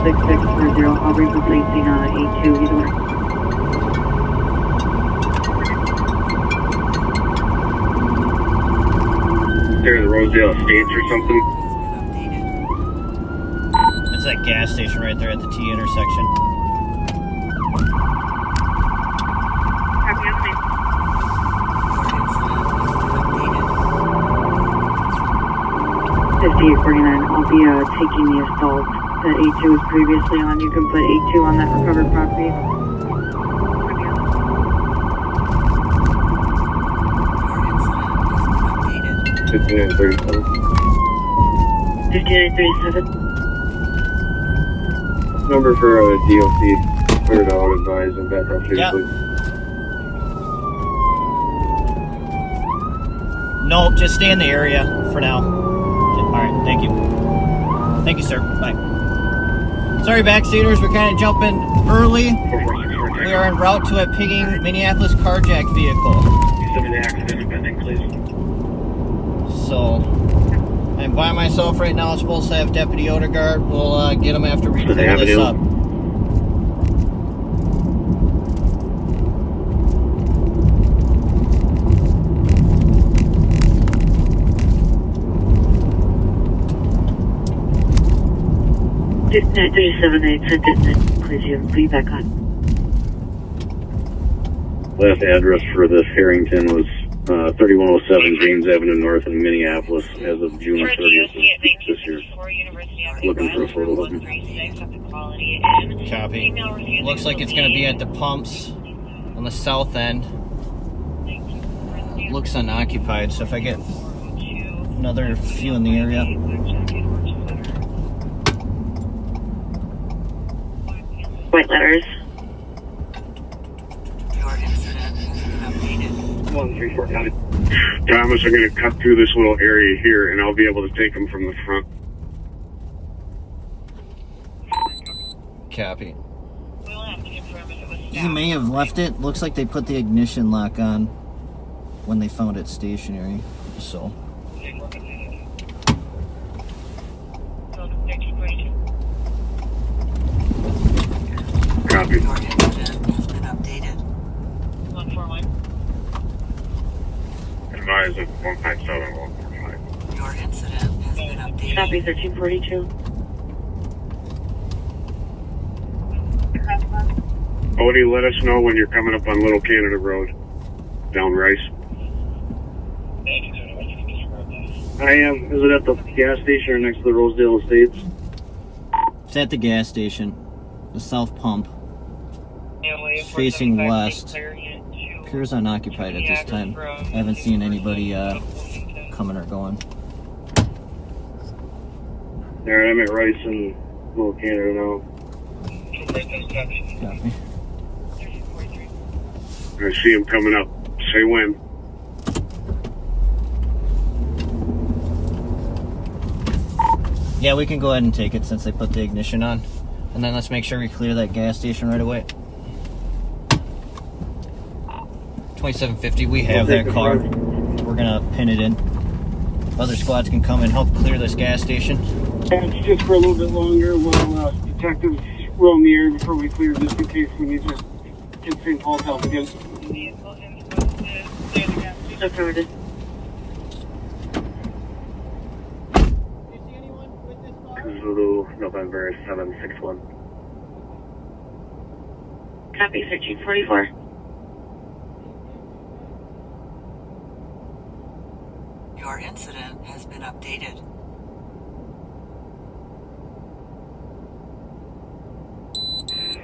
6640, I'll be replacing A2 either way. There, the Rosedale Estates or something. It's that gas station right there at the T intersection. Copy on the name. 5849, I'll be taking the assault that A2 was previously on. You can put A2 on that recovered property. 5937. 5937. Number for DOC. Clear to out advise and background please. Yep. Nope, just stay in the area for now. Alright, thank you. Thank you, sir. Bye. Sorry, backseaters, we're kind of jumping early. We are en route to a pigging Minneapolis carjack vehicle. So, I'm by myself right now. I'm supposed to have Deputy Odegaard. We'll get him after we clear this up. Please, you be back on. Last address for this Harrington was 3107 James Avenue North in Minneapolis as of June 30th this year. Looking for a photo of him. Copy. Looks like it's going to be at the pumps on the south end. Looks unoccupied, so if I get another few in the area. White letters. Your incident has been updated. 134 County. Thomas, I'm going to cut through this little area here, and I'll be able to take him from the front. Copy. He may have left it. Looks like they put the ignition lock on when they found it stationary. So. Copy. Your incident has been updated. 141. Advise of 157 145. Your incident has been updated. Copy 1342. Odie, let us know when you're coming up on Little Canada Road, down Rice. I am. Is it at the gas station or next to the Rosedale Estates? It's at the gas station, the south pump. It's facing west. Appears unoccupied at this time. I haven't seen anybody coming or going. There, I'm at Rice and Little Canada now. Copy. I see him coming up. Say when. Yeah, we can go ahead and take it since they put the ignition on. And then let's make sure we clear that gas station right away. 2750, we have that car. We're gonna pin it in. Other squads can come and help clear this gas station. It's just for a little bit longer while detectives roam the area before we clear, just in case we need to get St. Paul's help again. Affirmative. Zulu, November 761. Copy 1344. Your incident has been updated.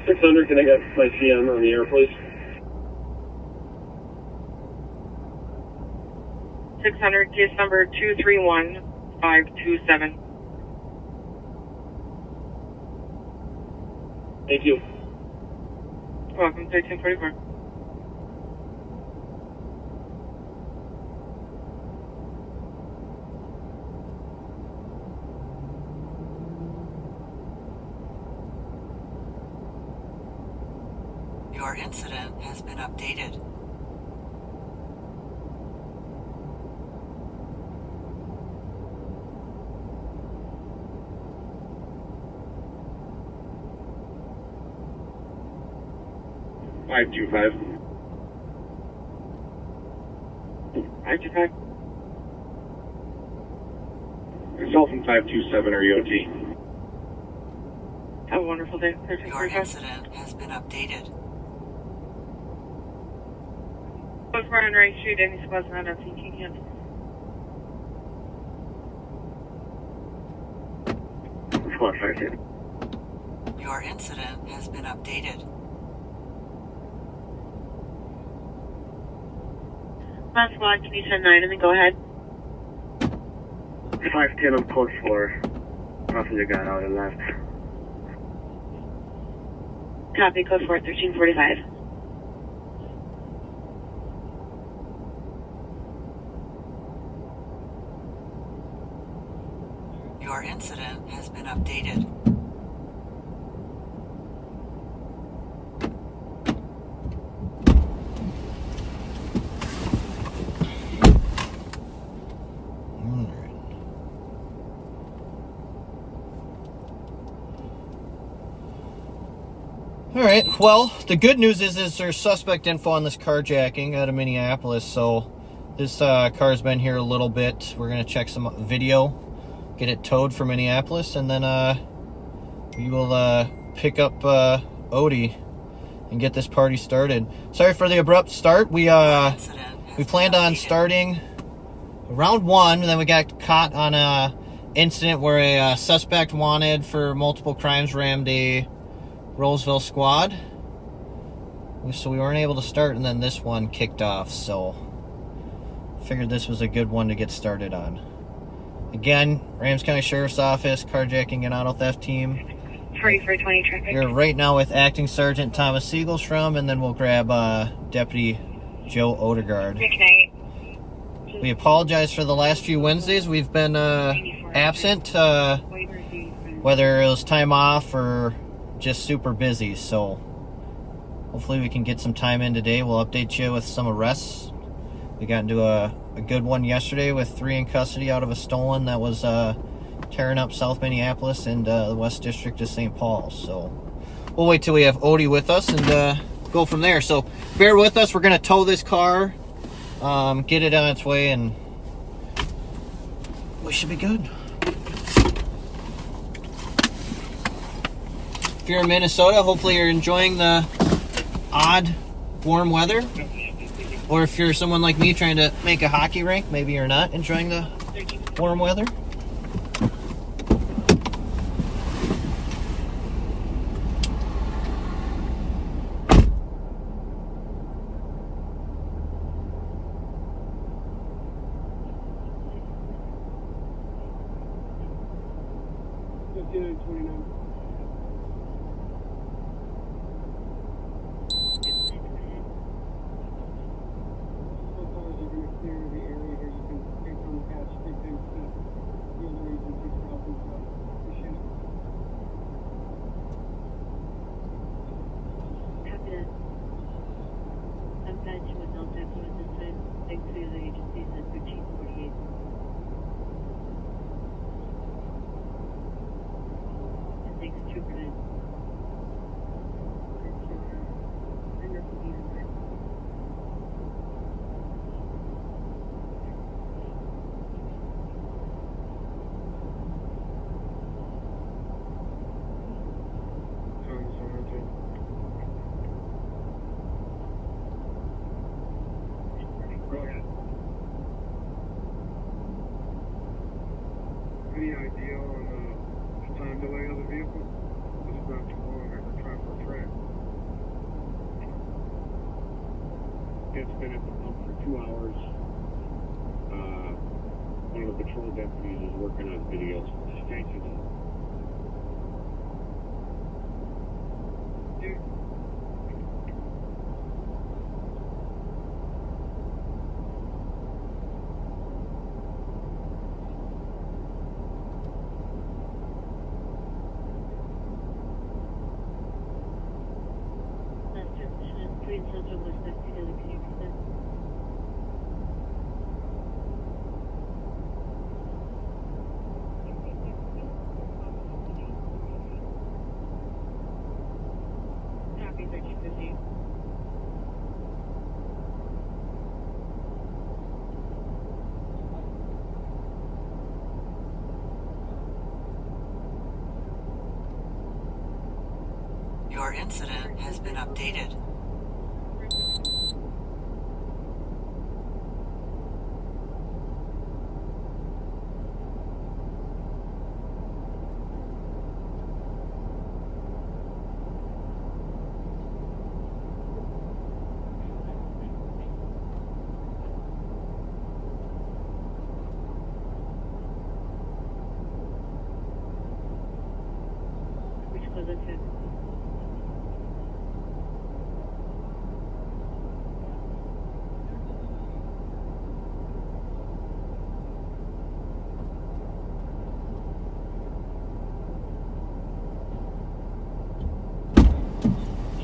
$600, can I get my CM on the air, please? 600, case number 231527. Thank you. Welcome, 1344. Your incident has been updated. 525. 525. Yourself and 527 are EOT. Have a wonderful day. Your incident has been updated. We're on Ray Street. Any squads not on CT camp? Squad 510. Your incident has been updated. Last squad, can you send 9 and then go ahead? 510 on code 4. Passenger got out and left. Copy, code 4, 1345. Your incident has been updated. All right. Well, the good news is there's suspect info on this carjacking out of Minneapolis. So this car's been here a little bit. We're gonna check some video, get it towed for Minneapolis, and then we will pick up Odie and get this party started. Sorry for the abrupt start. We planned on starting around 1, and then we got caught on a incident where a suspect wanted for multiple crimes rammed a Roseville squad, so we weren't able to start, and then this one kicked off, so figured this was a good one to get started on. Again, Ramsey County Sheriff's Office, carjacking and auto theft team. 4420 traffic. We're right now with Acting Sergeant Thomas SEGELSTROM, and then we'll grab Deputy Joe Odegaard. We apologize for the last few Wednesdays. We've been absent, whether it was time off or just super busy, so hopefully we can get some time in today. We'll update you with some arrests. We got into a good one yesterday with 3 in custody out of a stolen that was tearing up South Minneapolis and the West District of St. Paul. So we'll wait till we have Odie with us and go from there. So bear with us. We're going to tow this car, get it on its way, and we should be good. If you're in Minnesota, hopefully you're enjoying the odd warm weather. Or if you're someone like me trying to make a hockey rink, maybe you're not enjoying the warm weather. Any idea on the time delay of the vehicle? This is not too long after track for track. It's been at the pump for 2 hours. One of the patrol deputies is working on videos for the station. Your incident has been updated. Which was it?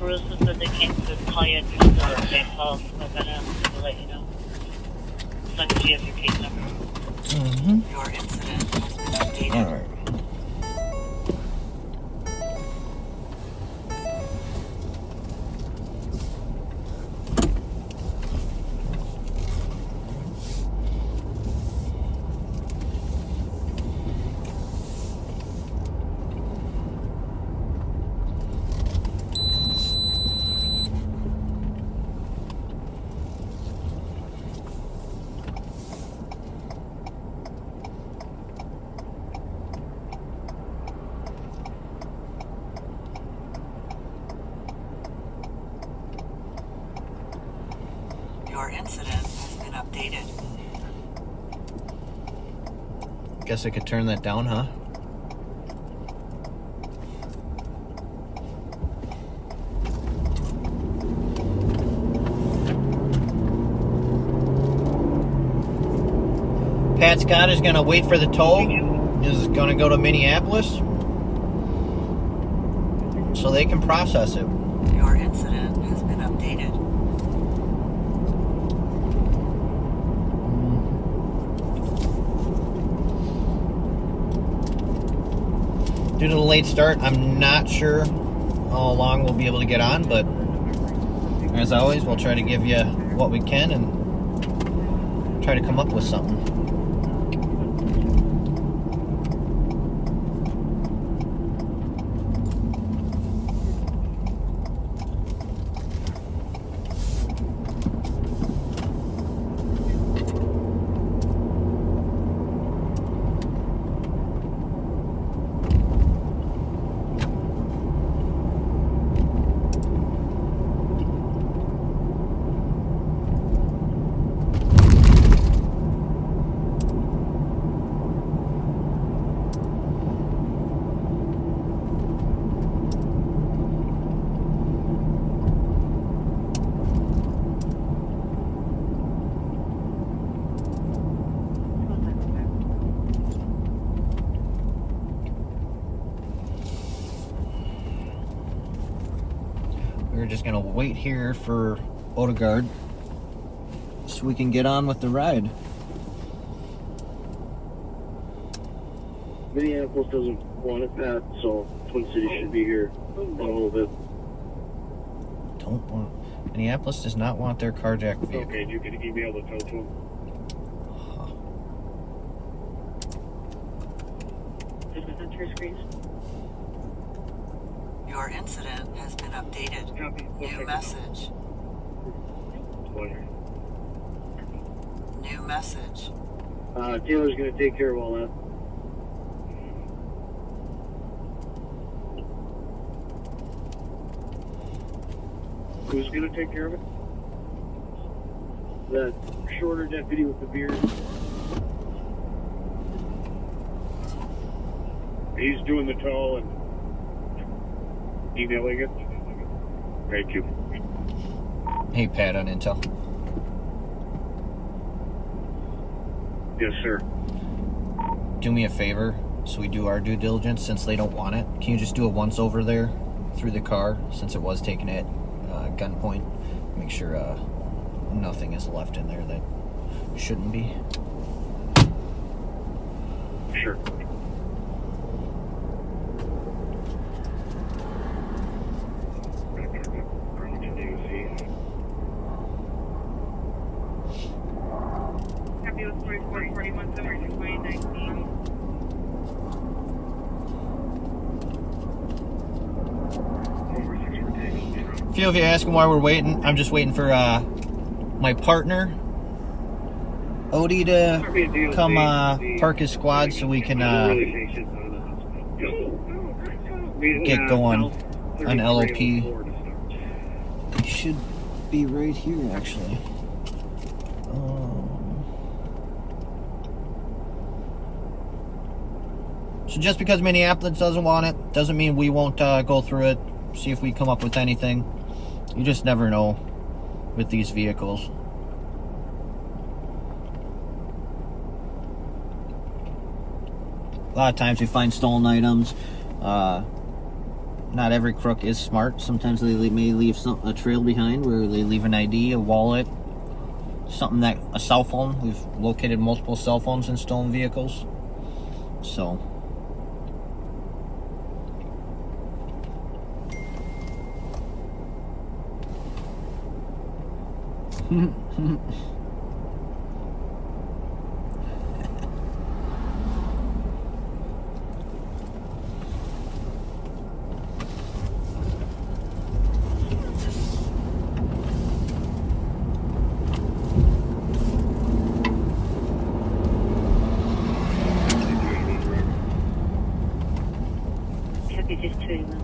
Rosa said they can't call you at your they call, so I'm gonna let you know. As long as you have your case number. Mm-hmm. Your incident has been updated. All right. Your incident has been updated. Guess I could turn that down, huh? Pat Scott is going to wait for the toll. Is going to go to Minneapolis so they can process it. Your incident has been updated. Due to the late start, I'm not sure how long we'll be able to get on, but as always, we'll try to give you what we can and try to come up with something. We're just gonna wait here for Odegaard so we can get on with the ride. Minneapolis doesn't want it, Pat, so Twin Cities should be here in a little bit. Don't want. Minneapolis does not want their carjacked vehicle. Okay, you can email the tow to them. Is it on your screens? Your incident has been updated. Copy. New message. New message. Taylor's gonna take care of all that. Who's gonna take care of it? That shorter deputy with the beard. He's doing the toll and emailing it. Thank you. Hey, Pat on Intel. Yes, sir. Do me a favor so we do our due diligence since they don't want it. Can you just do a once over there through the car since it was taken at gunpoint? Make sure nothing is left in there that shouldn't be. Sure. Happy with 4441 summer 2019. Over A few of you asking why we're waiting. I'm just waiting for my partner, Odie, to come park his squad so we can get going on LOP. He should be right here, actually. So just because Minneapolis doesn't want it, doesn't mean we won't go through it, see if we come up with anything. You just never know with these vehicles. A lot of times we find stolen items. Not every crook is smart. Sometimes they may leave a trail behind where they leave an ID, a wallet, a cell phone. We've located multiple cell phones in stolen vehicles. So. Copy, just 21.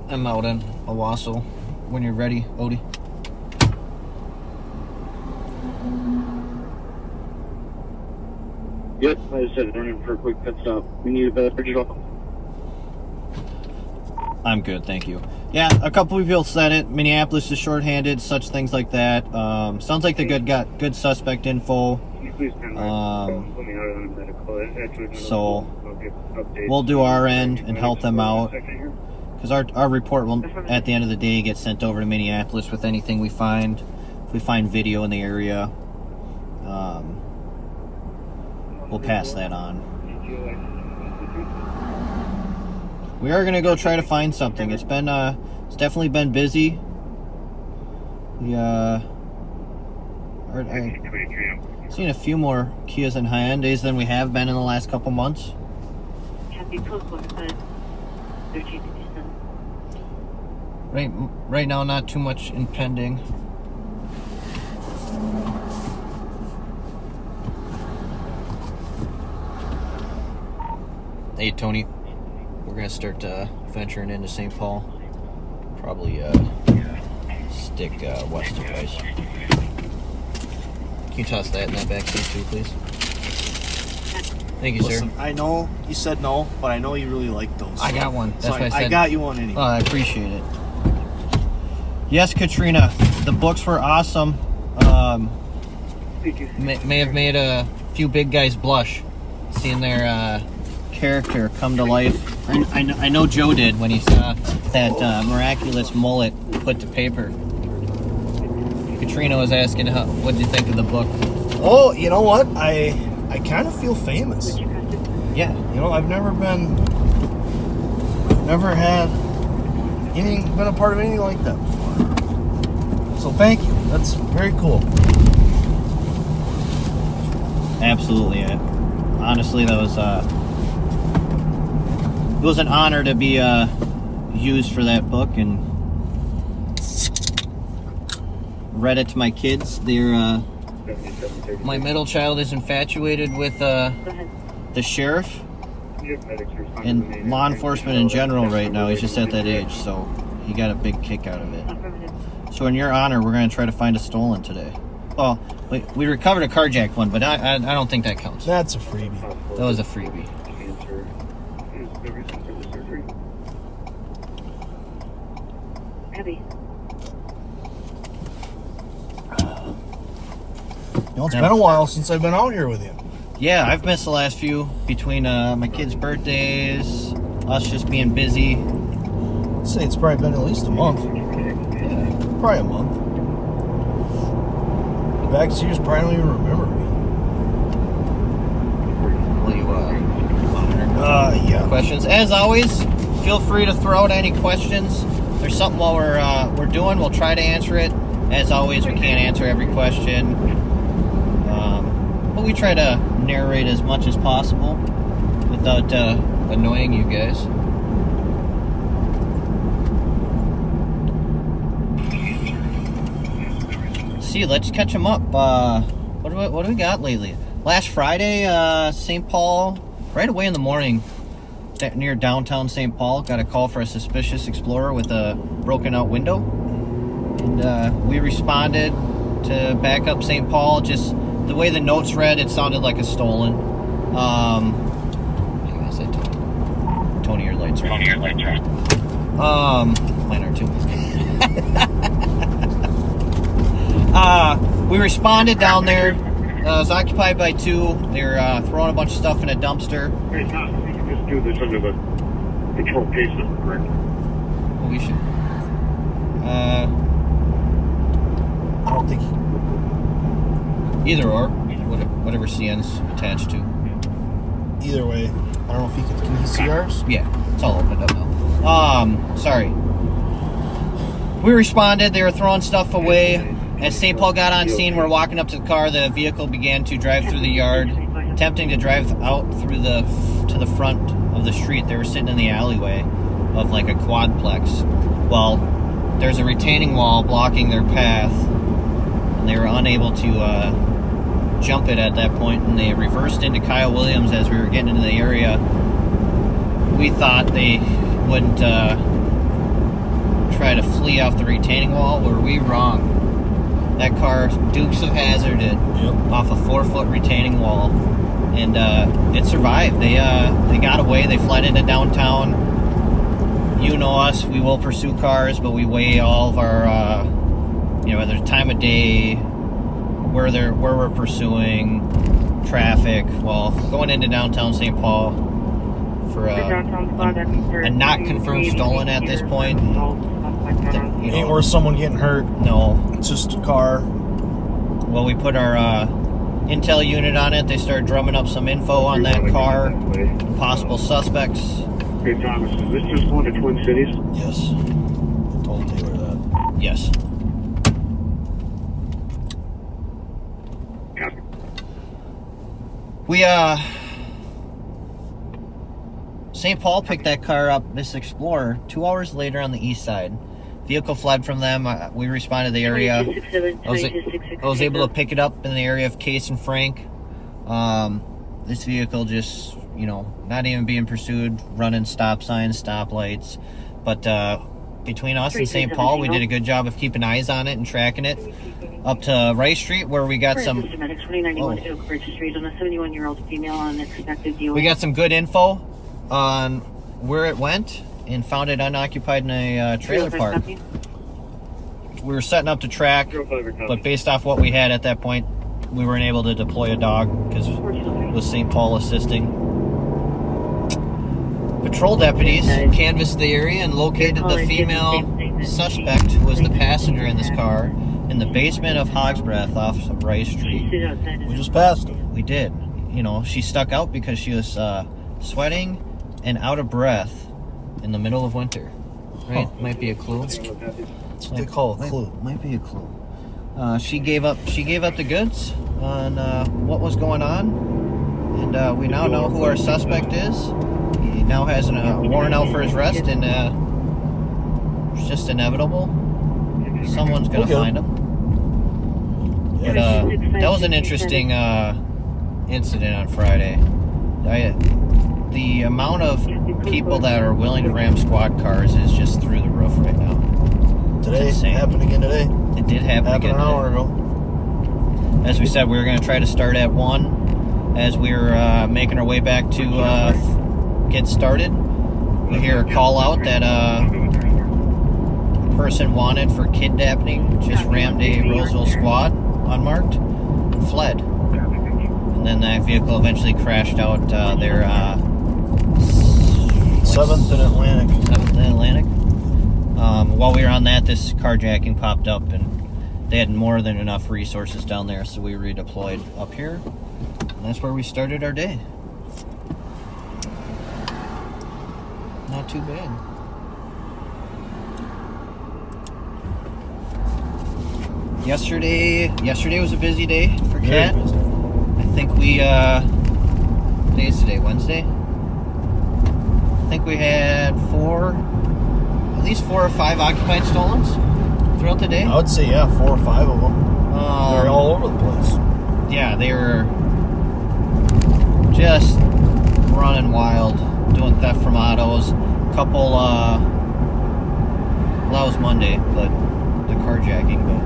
I'm out in Owasso. When you're ready, Odie. Yep, I just said running for a quick pit stop. We need a beverage at all. I'm good, thank you. Yeah, a couple people said it. Minneapolis is shorthanded, such things like that. Sounds like they got good suspect info. So we'll do our end and help them out. Because our report will, at the end of the day, get sent over to Minneapolis with anything we find. If we find video in the area, we'll pass that on. We are gonna go try to find something. It's definitely been busy. I've seen a few more Kias and Hyundais than we have been in the last couple months. Copy, code 1357. Right now, not too much impending. Hey, Tony. We're gonna start venturing into St. Paul. Probably stick west of Rice. Can you toss that in that back seat too, please? Thank you, Listen, sir. I know you said no, but I know you really like those. I got one. That's so why I said. I got you one anyway. Oh, I appreciate it. Yes, Katrina, the books were awesome. May have made a few big guys blush, seeing their character come to life. I know Joe did when he saw that miraculous mullet put to paper. Katrina was asking, what did you think of the book? Oh, you know what? I kind of feel famous. Yeah. You know, I've never had been a part of anything like that before. So thank you. That's very cool. Absolutely. Honestly, that was it was an honor to be used for that book, and read it to my kids. They're my middle child is infatuated with the sheriff and law enforcement in general right now. He's just at that age, so he got a big kick out of it. So in your honor, we're going to try to find a stolen today. Well, we recovered a carjacked one, but I don't think that counts. That's a freebie. That was a freebie. Abby. You know, it's been a while since I've been out here with you. Yeah, I've missed the last few between my kids' birthdays, us just being busy. I'd say it's probably been at least a month. Yeah. Probably a month. The backseaters probably don't even remember me. Will you monitor Yeah. questions? As always, feel free to throw out any questions. If there's something while we're doing, we'll try to answer it. As always, we can't answer every question. we try to narrate as much as possible without annoying you guys. See, let's catch them up. What do we got lately? Last Friday, St. Paul, right away in the morning, near downtown St. Paul, got a call for a suspicious explorer with a broken out window. And we responded to back up St. Paul. Just the way the notes read, it sounded like a stolen. I said Tony, your lights are on. Mine are too. We responded down there. It was occupied by two. They were throwing a bunch of stuff in a dumpster. Hey, Tom, you can just do this under the control case number, correct? Well, we should. I don't think Either or. Whatever CN's attached to. either way. I don't know if can he see ours? Yeah, it's all opened up now. Sorry. We responded. They were throwing stuff away. As St. Paul got on scene, we're walking up to the car. The vehicle began to drive through the yard, attempting to drive out through to the front of the street. They were sitting in the alleyway of like a quadplex. Well, there's a retaining wall blocking their path, and they were unable to jump it at that point, and they reversed into Kyle Williams as we were getting into the area. We thought they wouldn't try to flee off the retaining wall. Were we wrong? That car Dukes of Hazzard it off a 4-foot retaining wall, and it survived. They got away. They fled into downtown. You know us. We will pursue cars, but we weigh all of our, whether time of day, where we're pursuing, traffic. Well, going into downtown St. Paul for a not confirmed stolen at this point. Ain't worth someone getting hurt. No. It's just a car. Well, we put our intel unit on it. They started drumming up some info on that car, possible suspects. Hey, Thomas, is this just going to Twin Cities? Yes. I told Taylor that. Yes. Copy. We, St. Paul picked that car up, this Explorer, 2 hours later on the east side. Vehicle fled from them. We responded to the area. I was able to pick it up in the area of Case and Frank. This vehicle just, not even being pursued, running stop signs, stoplights. But between us and St. Paul, we did a good job of keeping eyes on it and tracking it. Up to Rice Street, where we got some... We got some good info on where it went and found it unoccupied in a trailer park. We were setting up to track, but based off what we had at that point, we weren't able to deploy a dog because it was St. Paul assisting. Patrol deputies canvassed the area and located the female suspect who was the passenger in this car in the basement of Hog's Breath off of Rice Street. We just passed it. We did. She stuck out because she was sweating and out of breath in the middle of winter. Right? Might be a clue. That's what they call a clue. Might be a clue. She gave up the goods on what was going on, and we now know who our suspect is. He now has a warrant out for his arrest, and it's just inevitable. Someone's gonna find him. But that was an interesting incident on Friday. The amount of people that are willing to ram squad cars is just through the roof right now. Today, happened again today. It did happen again an hour ago. As we said, we were going to try to start at 1. As we were making our way back to get started, we hear a call out that a person wanted for kidnapping just rammed a Roseville squad unmarked and fled. And then that vehicle eventually crashed out their 7th and Atlantic. 7th and Atlantic. While we were on that, this carjacking popped up, and they had more than enough resources down there, so we redeployed up here. And that's where we started our day. Not too bad. Yesterday was a busy day for Kat. I think we, what day is today, Wednesday? I think we had at least 4 or 5 occupied stolens throughout the day. I would say, yeah, 4 or 5 of them. They're all over the place. Yeah, they were just running wild, doing theft from autos. Couple, well, that was Monday, but the carjacking, but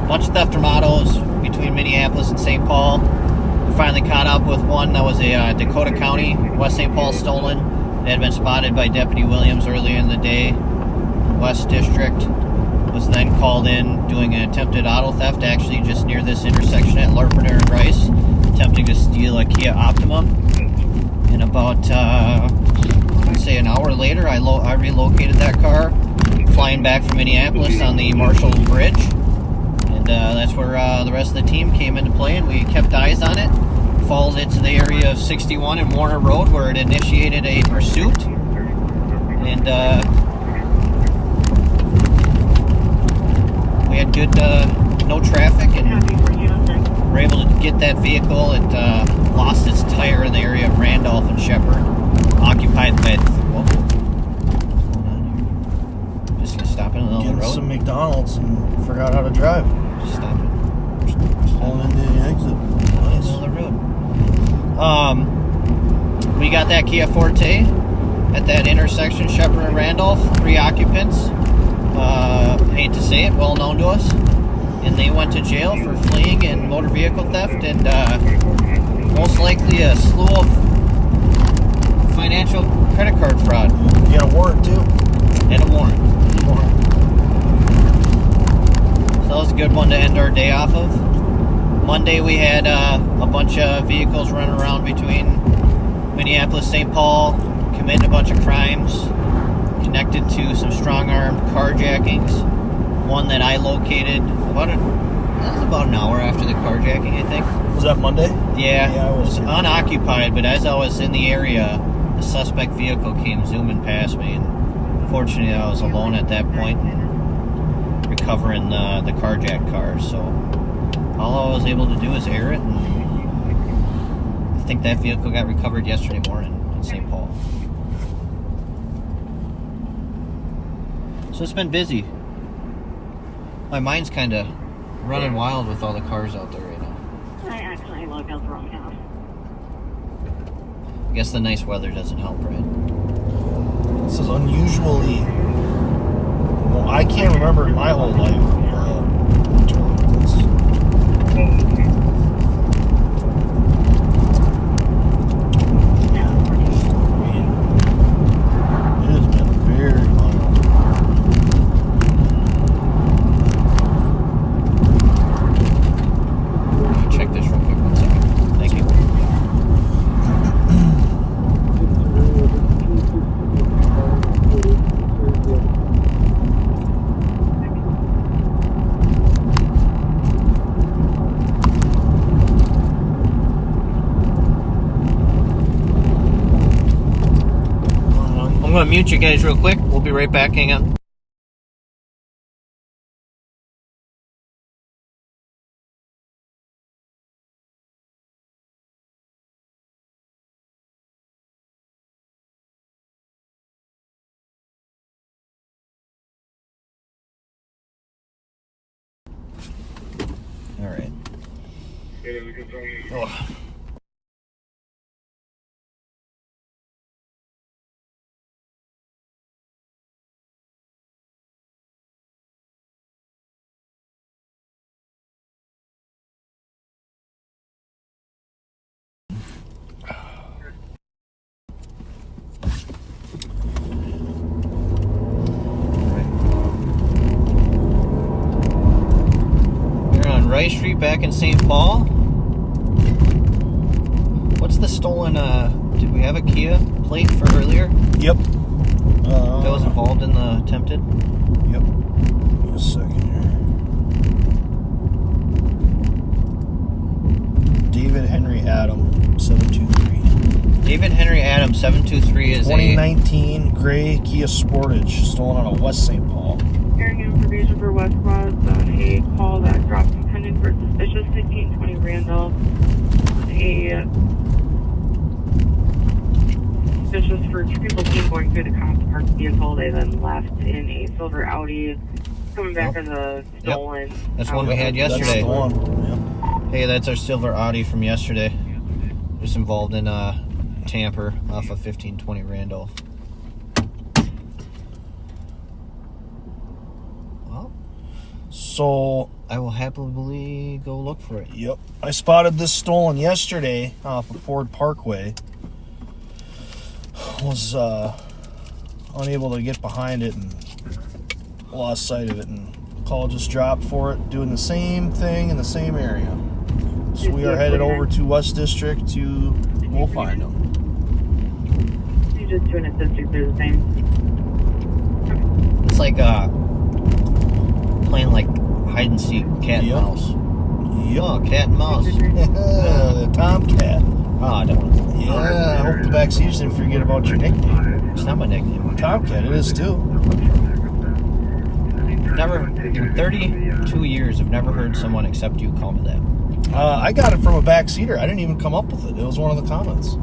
bunch of theft from autos between Minneapolis and St. Paul. We finally caught up with one that was a Dakota County, West St. Paul stolen. It had been spotted by Deputy Williams earlier in the day. West District was then called in doing an attempted auto theft, actually just near this intersection at Larpenteur and Rice, attempting to steal a Kia Optima. And about, I'd say an hour later, I relocated that car, flying back from Minneapolis on the Marshall Bridge. And that's where the rest of the team came into play, and we kept eyes on it. Followed it to the area of 61 and Warner Road, where it initiated a pursuit. And we had good, no traffic, and were able to get that vehicle. It lost its tire in the area of Randolph and Shepherd, occupied by, what's going on here? Just gonna stop in the middle of the road. Some McDonald's and forgot how to drive. Just stop it. Pulling into the exit. Nice. Middle of the road. We got that Kia Forte at that intersection, Shepherd and Randolph. 3 occupants. Hate to say it, well known to us. And they went to jail for fleeing and motor vehicle theft, and most likely a slew of financial credit card fraud. You got a warrant too? And a warrant. So that was a good one to end our day off of. Monday we had a bunch of vehicles running around between Minneapolis, St. Paul, committing a bunch of crimes connected to some strong-armed carjackings. One that I located about an hour after the carjacking, I think. Was that Monday? Yeah, I it was unoccupied, but as I was in the area, the suspect vehicle came zooming past me, and fortunately I was alone at that point, recovering the carjacked car. So all I was able to do is air it, and I think that vehicle got recovered yesterday morning in St. Paul. So it's been busy. My mind's kind of running wild with all the cars out there right now. I actually logged out the wrong house. I guess the nice weather doesn't help, right? This is unusually. Well, I can't remember in my whole life. Winter like this. It has been very mild. Check this real quick, 1 second. Thank you. I'm going to mute you guys real quick. We'll be right back. Hang on. All right. Oh. Rice Street back in St. Paul. What's the stolen, did we have a Kia plate for earlier? Yep. That was involved in the attempted? Yep. Give me a second here. David Henry Adam, 723. David Henry Adam, 723 is 2019 gray Kia Sportage, stolen on a West St. Paul. Sharing information for West Cross, a call that dropped some pending for suspicious 1620 Randolph. two people seen going through the cops parked vehicle. They then left in a silver Audi, coming back as a stolen. That's one we had That's yesterday. the one. Yep. Hey, that's our silver Audi from yesterday. Just involved in a tamper off of 1520 Randolph. Well, So, I will happily go look for it. yep. I spotted this stolen yesterday off of Ford Parkway. Was unable to get behind it and lost sight of it, and call just dropped for it, doing the same thing in the same area. So we are headed over to West District to go find them. You just doing it district through the same. It's like playing like hide and seek, cat and Yep. mouse. Yep. Oh, cat and mouse. The Tomcat. Oh, I don't. Yeah, I hope the backseaters didn't forget about your nickname. It's not my nickname. Tomcat, it is too. Never, in 32 years, I've never heard someone except you call me that. I got it from a backseater. I didn't even come up with it. It was one of the comments.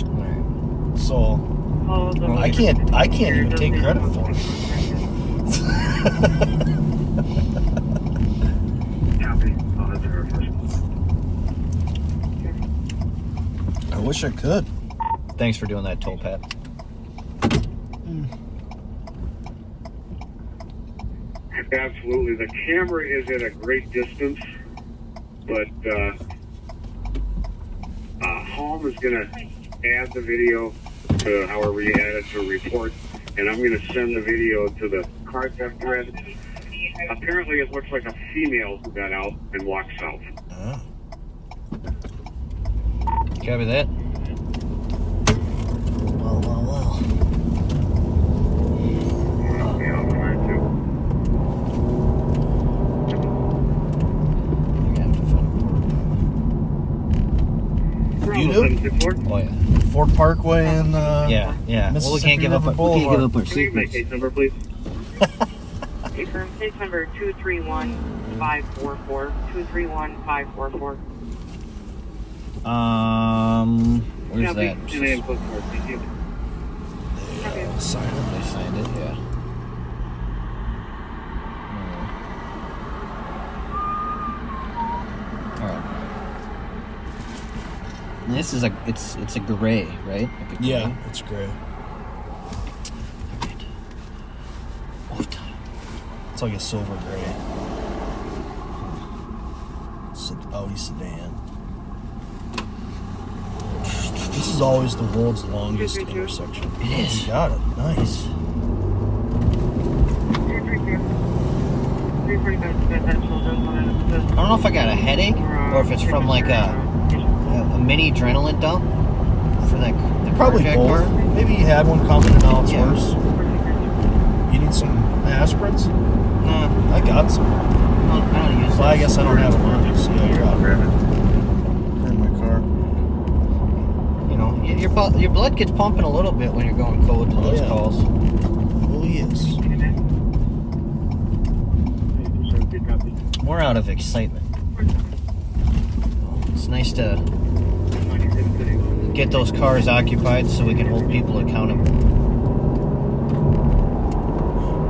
So I can't even take credit for it. I wish I could. Thanks for doing that, Toll Pat. Absolutely. The camera is at a great distance, but Home is going to add the video to however you add it to a report, and I'm going to send the video to the car theft thread. Apparently, it looks like a female who got out and walked south. Copy that. Well. Yeah, I'll try to. You do? Oh yeah. Ford Parkway and Yeah. Well, we can't give up. Mississippi We can't give River up our Can you make secrets. case number, please? Case number 231544. 231544. Where's that? Your name, close for it. Thank you. Sign it. They signed it. Yeah. All right. And this is it's a gray, right? Like a gray. Yeah, it's great. It's like a silver gray. It's an Audi sedan. This is always the world's longest intersection. It is. You got it. Nice. 345 I don't know if I got a headache or if it's from like a mini adrenaline dump for that. The Probably carjack both. car. Maybe you had one coming and now it's Yeah. worse. You need some aspirins? No, I got some. I don't use Well, I that. guess I don't have them on you, so yeah, you're out there. In my car. You know, your blood gets pumping a little bit when you're going code to those yeah. calls. Oh, yes. More out of excitement. It's nice to get those cars occupied so we can hold people accountable.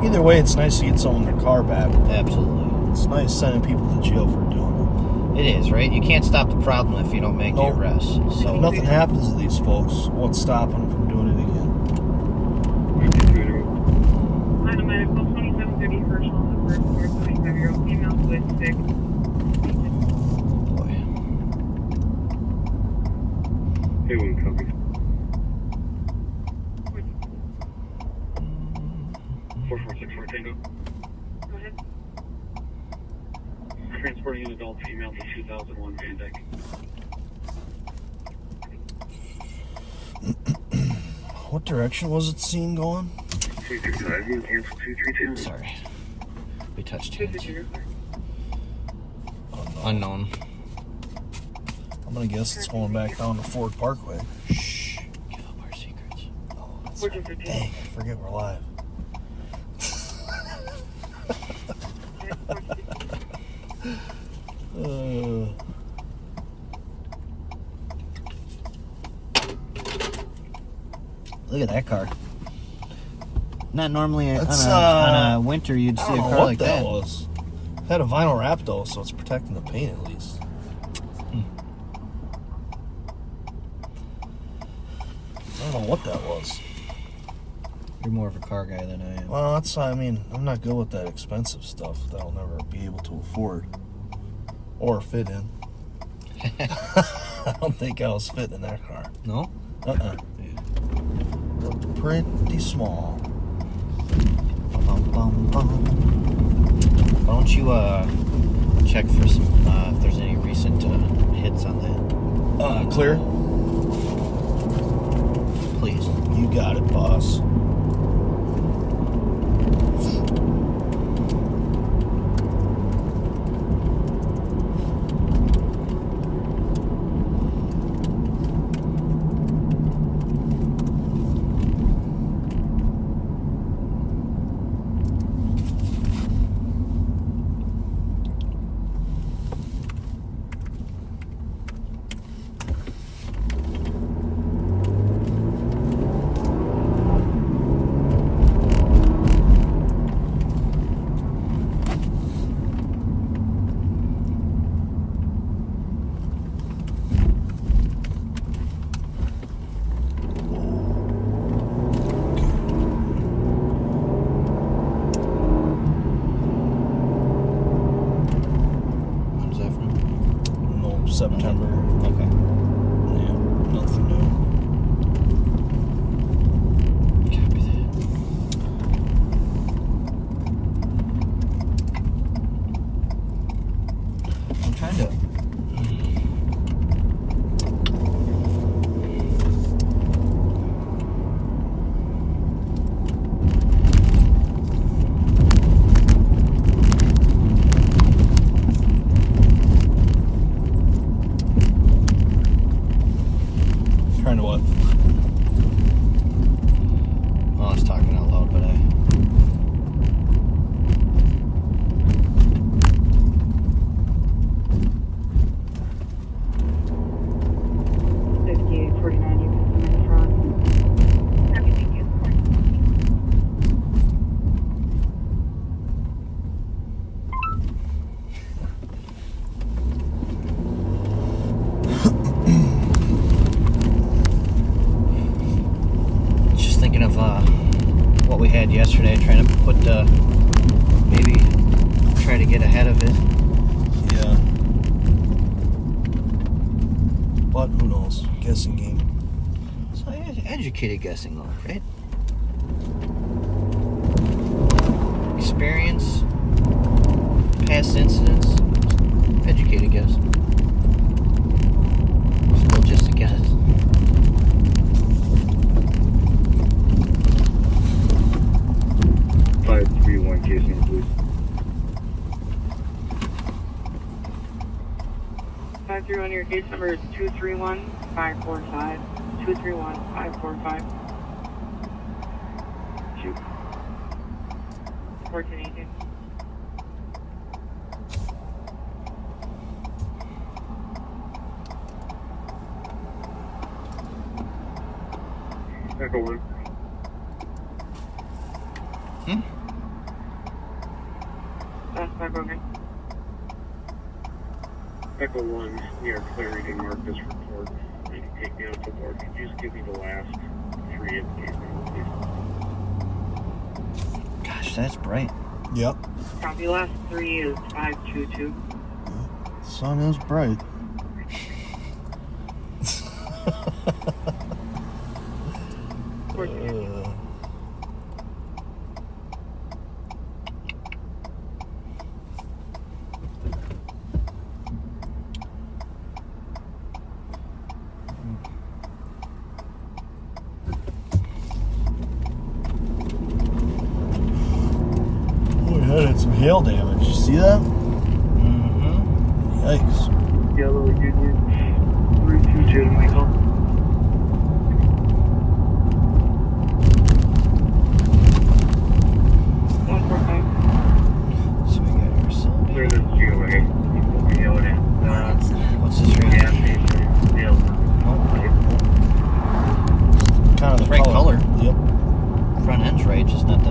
Either way, it's nice to get someone their car back. Absolutely. It's nice sending people to jail for doing It is, right? You can't stop the problem if you don't make the Nope. arrest. it. So If nothing happens to these folks, what's stopping them from doing it again? Line of medical 2730 Herschel on the first floor, 25-year-old female with sick. boy. Hey, one copy. 4464 Tango. Go ahead. Transporting an adult female to 2001 Van Dyke. What direction was it seen going? 235, you cancel 232. Sorry. We touched hands. Unknown. I'm gonna guess it's going back down to Ford Parkway. Shh. Give up our secrets. Oh, that's right. Dang, I forget we're live. Look at that car. Not normally That's, on a winter you'd I see a don't know car what like that that. was. It had a vinyl wrap though, so it's protecting the paint at least. I don't know what that was. You're more of a car guy than I am. Well, I'm not good with that expensive stuff that I'll never be able to afford or fit in. I don't think I was fitting in that car. No? Looked pretty small. Bum, bum, bum. Why don't you check for some if there's any recent hits on that? Clear? Please. You got it, boss. When's that from? No, September. Okay. Yeah, nothing new. Copy that. I'm trying to. Trying to what? I was talking out loud, but 5849, you can come in front. Happy, thank you. just thinking of what we had yesterday, trying to put maybe try to get ahead of it. Yeah. But who knows? Guessing game. So educated guessing, though, right? Experience, past incidents, educated guess. Still just a guess. Five, 3-1 casing, please. 531, your case number is 231-545. 231-545. Shoot. 1418. Echo 1. That's my broken. Echo 1, we are clear to mark this report. You can take me off the board. Could you just give me the last 3 of the case number, please? Gosh, that's bright. Yep. Copy, last 3 is 522. Sun is bright. We had some hail damage. You see that? Mm-hmm. Yikes. Yellow Union 322 to Michael. So we got ourselves. Clear this GOA. People be yelling at. What's this right Gas here? station. Sales. Kind of the Right color. Yep. Front end's right, just not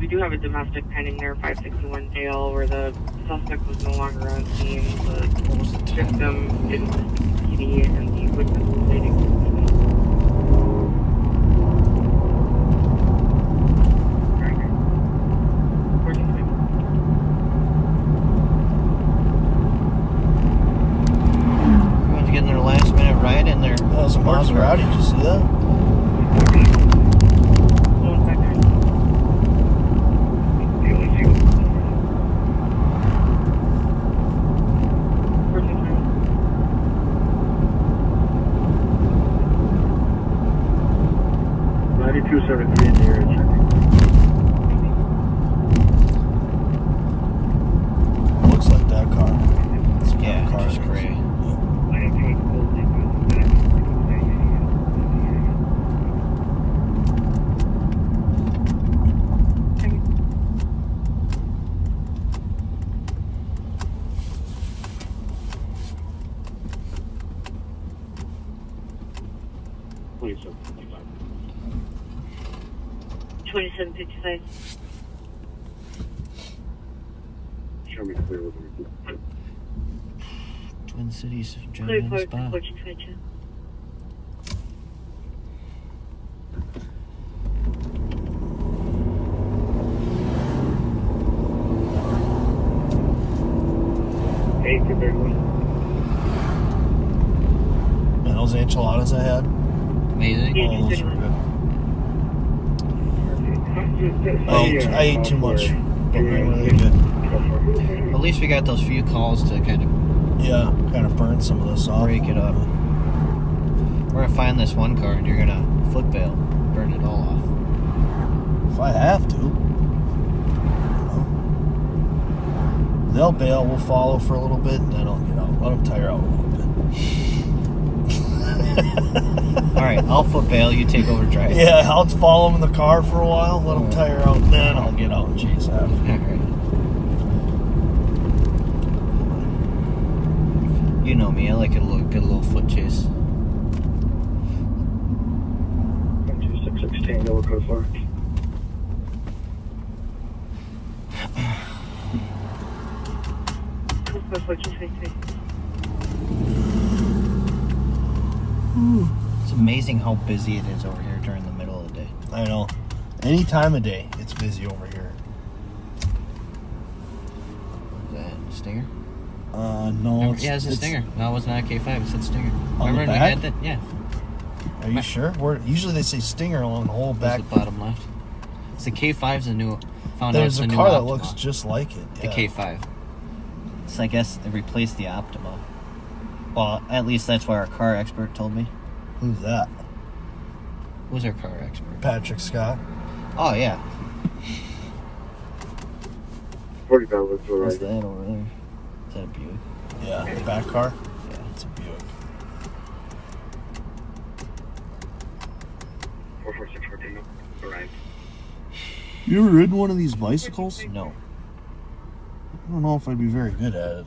We do have a domestic pending there, 561 Dale, where the suspect was no longer on scene. The victim didn't PD and the witness was waiting. Everyone's getting their last minute ride in there. That was a Maserati. Did you see that? in the area. Looks like that car. Yeah, car just gray. Please, 2755. show me clear with the Twin Cities, Clear driving on the for spot. 1422. Hey, good there, And those enchiladas I had, Amazing. Yeah. oh, those were good. I ate too much, but they were really good. At least we got those few calls to kind of Yeah, kind of burned some of this off. break it up. We're gonna find this one car and you're gonna foot bail, burn it all off. If I have to. You know. They'll bail, we'll follow for a little bit, and then I'll get out. Let them tire out a little bit. All right, I'll foot bail. You take over driving. Yeah, I'll follow them in the car for a while, let them tire out, and then I'll get out and chase after. All right. You know me. I like a good little foot chase. 2616 Tango, code 4. Clear for 1423. It's amazing how busy it is over here during the middle of the day. I know. Any time of day, it's busy over here. Is that Stinger? No. Yeah, it's a Stinger. No, it was not a K5. It said Stinger. On the Remember when we back? had that? Yeah. Are you sure? Usually they say Stinger along the whole back. Back. The bottom left. It's the K5's the new. Found out There's it's a the car new that Optima. looks just like it. The Yeah. K5. So I guess they replaced the Optima. Well, at least that's what our car expert told me. Who's that? Who's our car expert? Patrick Scott. Oh yeah. 45 looks all What's right. that over there? Is that a Buick? Yeah, the back car. Yeah. It's a Buick. 44614, all right. You ever ridden one of these bicycles? No. I don't know if I'd be very good at it.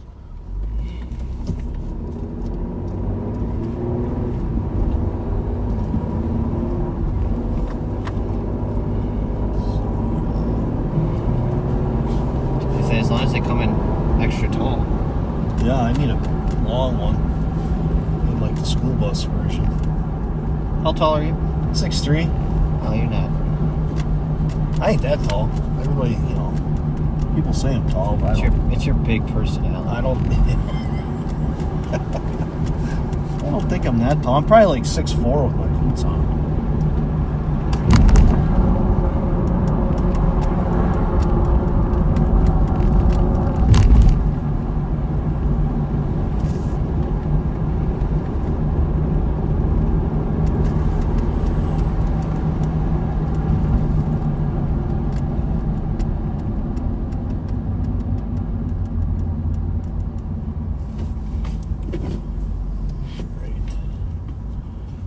They say as long as they come in extra tall. Yeah, I need a long one. I need like the school bus version. How tall are you? 6'3". No, you're not. I ain't that tall. Everybody, people say I'm tall, but It's your big personality. I don't I don't think I'm that tall. I'm probably like 6'4" with my boots on.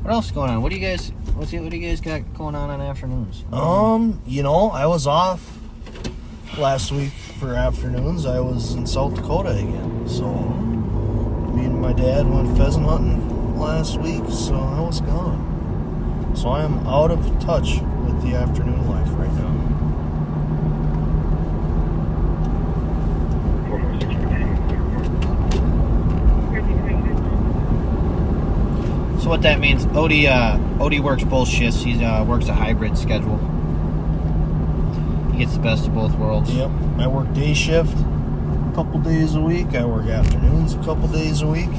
What else is going on? What do you guys got going on afternoons? I was off last week for afternoons. I was in South Dakota again. So me and my dad went pheasant hunting last week, so I was gone. So I am out of touch with the afternoon life right now. So what that means, Odie works both shifts. He works a hybrid schedule. He gets the best of both worlds. Yep. I work day shift a couple days a week. I work afternoons a couple days a week.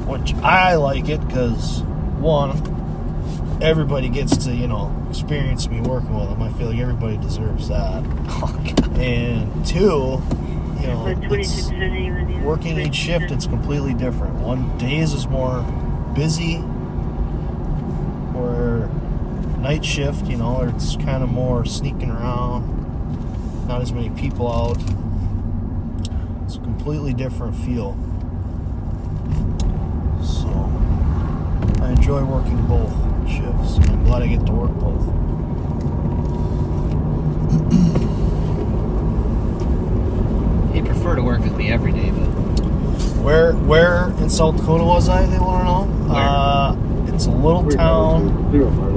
Which I like it because, one, everybody gets to, experience me working with them. I feel like everybody deserves that. And two, working each shift, it's completely different. One days is more busy, or night shift, it's kind of more sneaking around, not as many people out. It's a completely different feel. So I enjoy working both shifts. I'm glad I get to work both. He'd prefer to work with me every day, but where in South Dakota was I? They want to know. It's a little town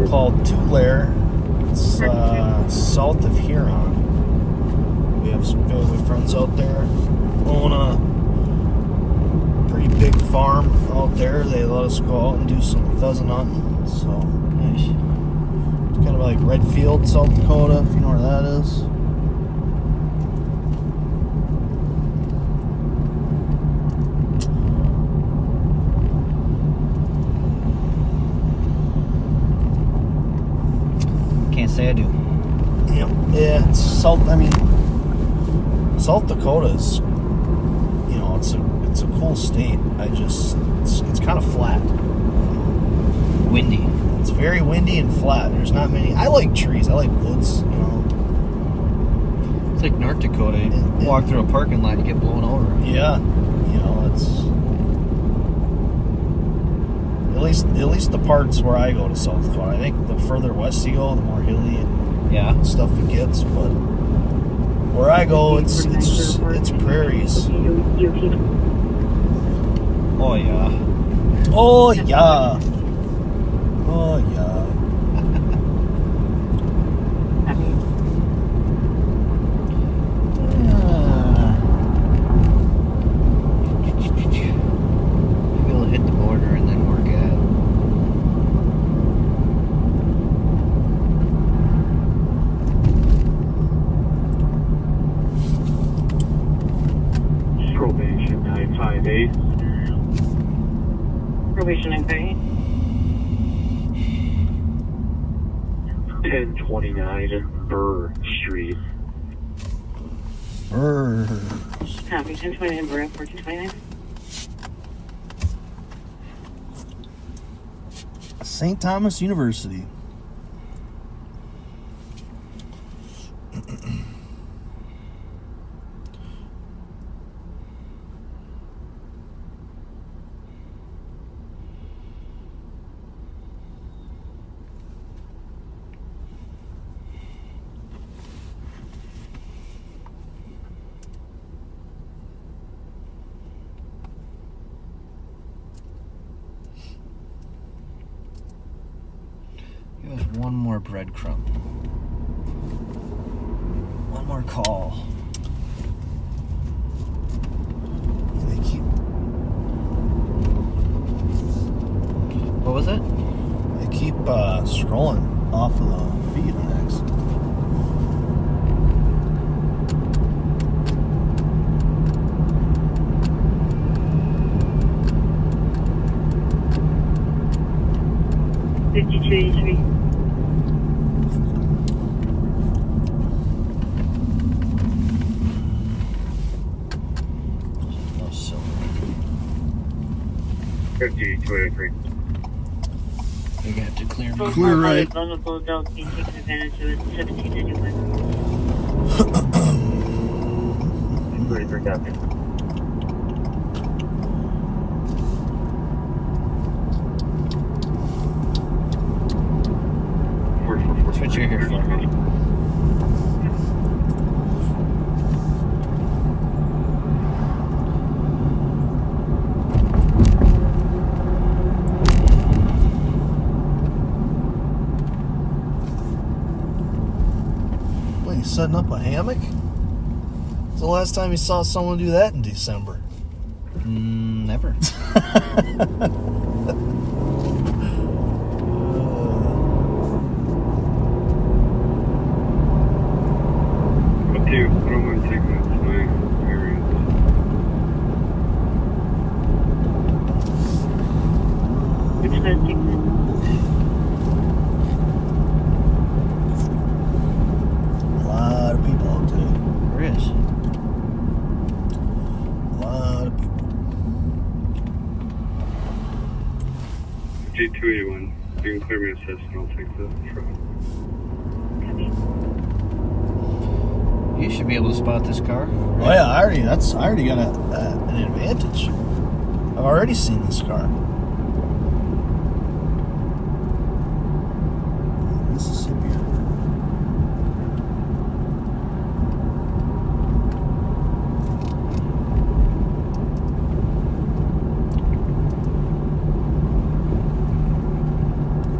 called Tulare. It's south of Huron. We have some family friends out there. Own a pretty big farm out there. They let us go out and do some pheasant hunting. So nice. It's kind of like Redfield, South Dakota, if you know where that is. can't say I do. Yeah, it's South Dakota's, it's a cool state. It's kind of flat. Windy. It's very windy and flat. There's not many. I like trees. I like woods, It's like North Dakota. You walk through a parking lot, you get blown over. Yeah. It's at least the parts where I go to South Dakota. I think the further west you go, the more hilly and stuff it gets. But where I go, it's prairies. Oh yeah. Oh yeah. Oh yeah. Maybe we'll hit the border and then work at. Probation 958. Probation and pay. 1029 Burr Street. Burrs. Copy, 1029 Burr, 1429. St. Thomas University. Give us one more breadcrumb. One more call. They keep. What was it? They keep scrolling off of the feed next. No silver. 5283. You're gonna have to clear me. Clear right. Vulnerable adults being taken advantage of at 1791. 23 copy. That's what you're here for. What, you setting up a hammock? It's the last time you saw someone do that in December. Never. 281. You can clear me assist and I'll take the truck. You should be able to spot this car. Oh yeah, I already got an advantage. I've already seen this car. Mississippi River.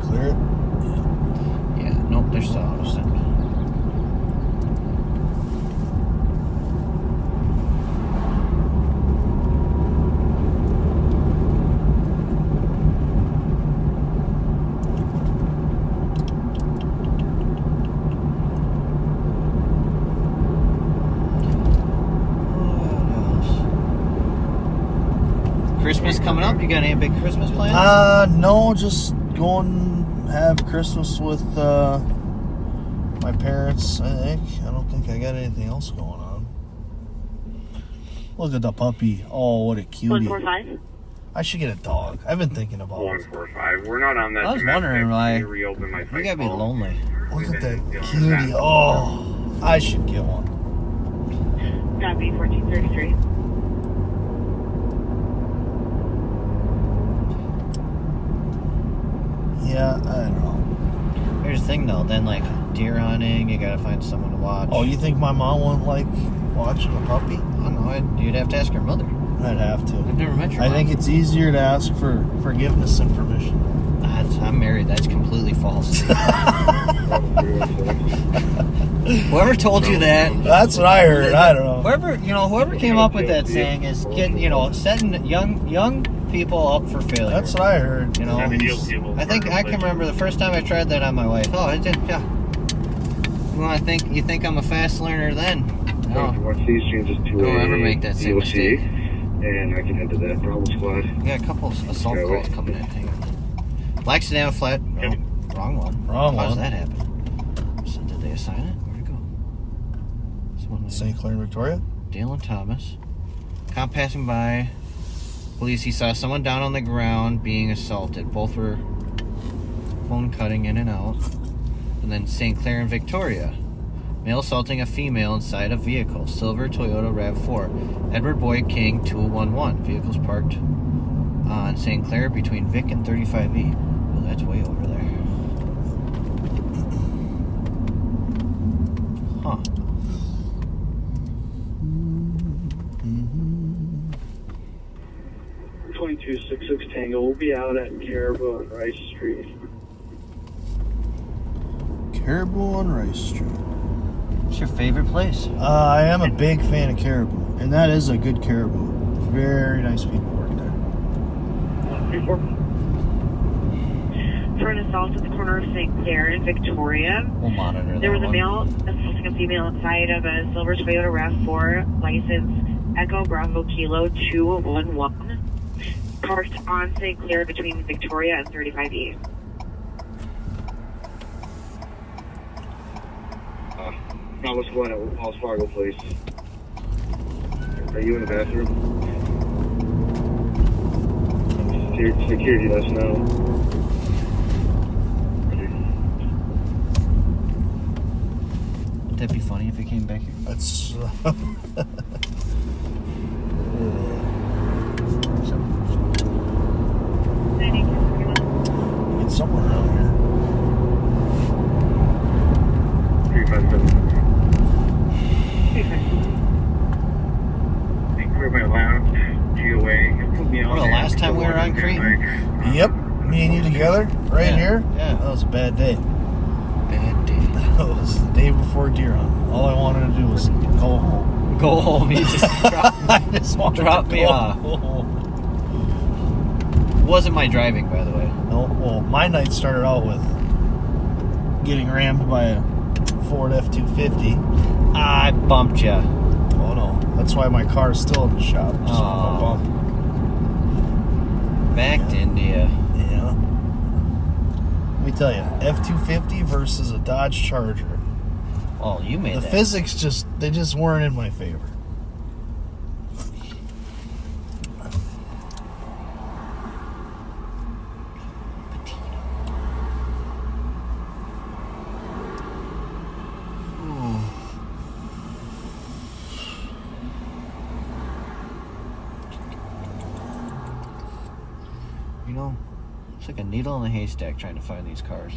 Clear it? Yeah, nope, there's still opposite. Christmas coming up? You got any big Christmas plans? No, just going have Christmas with my parents, I think. I don't think I got anything else going on. Look at the puppy. Oh, what a cutie. 145. I should get a dog. I've been thinking about it. 145. We're not on that. I was wondering why. Reopen my You gotta be lonely. Look at that cutie. Oh, I should get one. Copy 1433. Yeah, I don't know. Here's the thing though, then like deer hunting, you gotta find someone to watch. Oh, you think my mom wouldn't like watching a puppy? I don't know, you'd have to ask her mother. I'd have to. I've never met your I mom. think it's easier to ask for forgiveness and permission. I'm married, that's completely false. Whoever told you that, That's what I heard. I don't know. whoever came up with that saying is setting young people up for failure. That's what I heard. You know, I think I can remember the first time I tried that on my wife. Oh, I did. Yeah. Well, you think I'm a fast learner then? No. Watch these changes to Don't ever make that same mistake. And I can head to that Bravo squad. We got a couple assault calls coming in. Hang on. Laxdale flat. No, wrong one. Wrong How one. does that happen? So did they assign it? Where'd it go? St. Clair and Victoria? Dale and Thomas. Cop passing by. Police, he saw someone down on the ground being assaulted. Both were phone cutting in and out. And then St. Clair and Victoria. Male assaulting a female inside a vehicle. Silver Toyota RAV4. Edward Boyd King 211. Vehicles parked on St. Clair between Vic and 35E. Well, that's way over there. Huh. 2266 Tango. We'll be out at Caribou on Rice Street. Caribou on Rice Street. What's your favorite place? I am a big fan of Caribou, and that is a good Caribou. Very nice people work there. 134. For an assault at the corner of St. Clair and Victoria, We'll monitor that there was a one. male assaulting a female inside of a silver Toyota RAV4, license Echo Bravo Kilo 211, parked on St. Clair between Victoria and 35E. Bravo squad at Wells Fargo, please. Are you in the bathroom? Security, let us know. Would that be funny if he came back here? That's. It's somewhere around here. 357. Clear my lounge, GOA. Put me Well, the last time we were on Crete. Yep, me and you together, right Yeah, here. yeah. That was a bad day. Bad day. That was the day before deer hunt. All I wanted to do was go home. Go home. You just I just wanted Drop to me go off. home. wasn't my driving, by the way. No, well, my night started out with getting rammed by a Ford F-250. I bumped you. Oh no, that's why my car is still in the shop. Just from a Aw. bump. Back to India. Yeah. Let me tell you, F-250 versus a Dodge Charger. Oh, you made The that. physics just weren't in my favor. It's like a needle in a haystack trying to find these cars.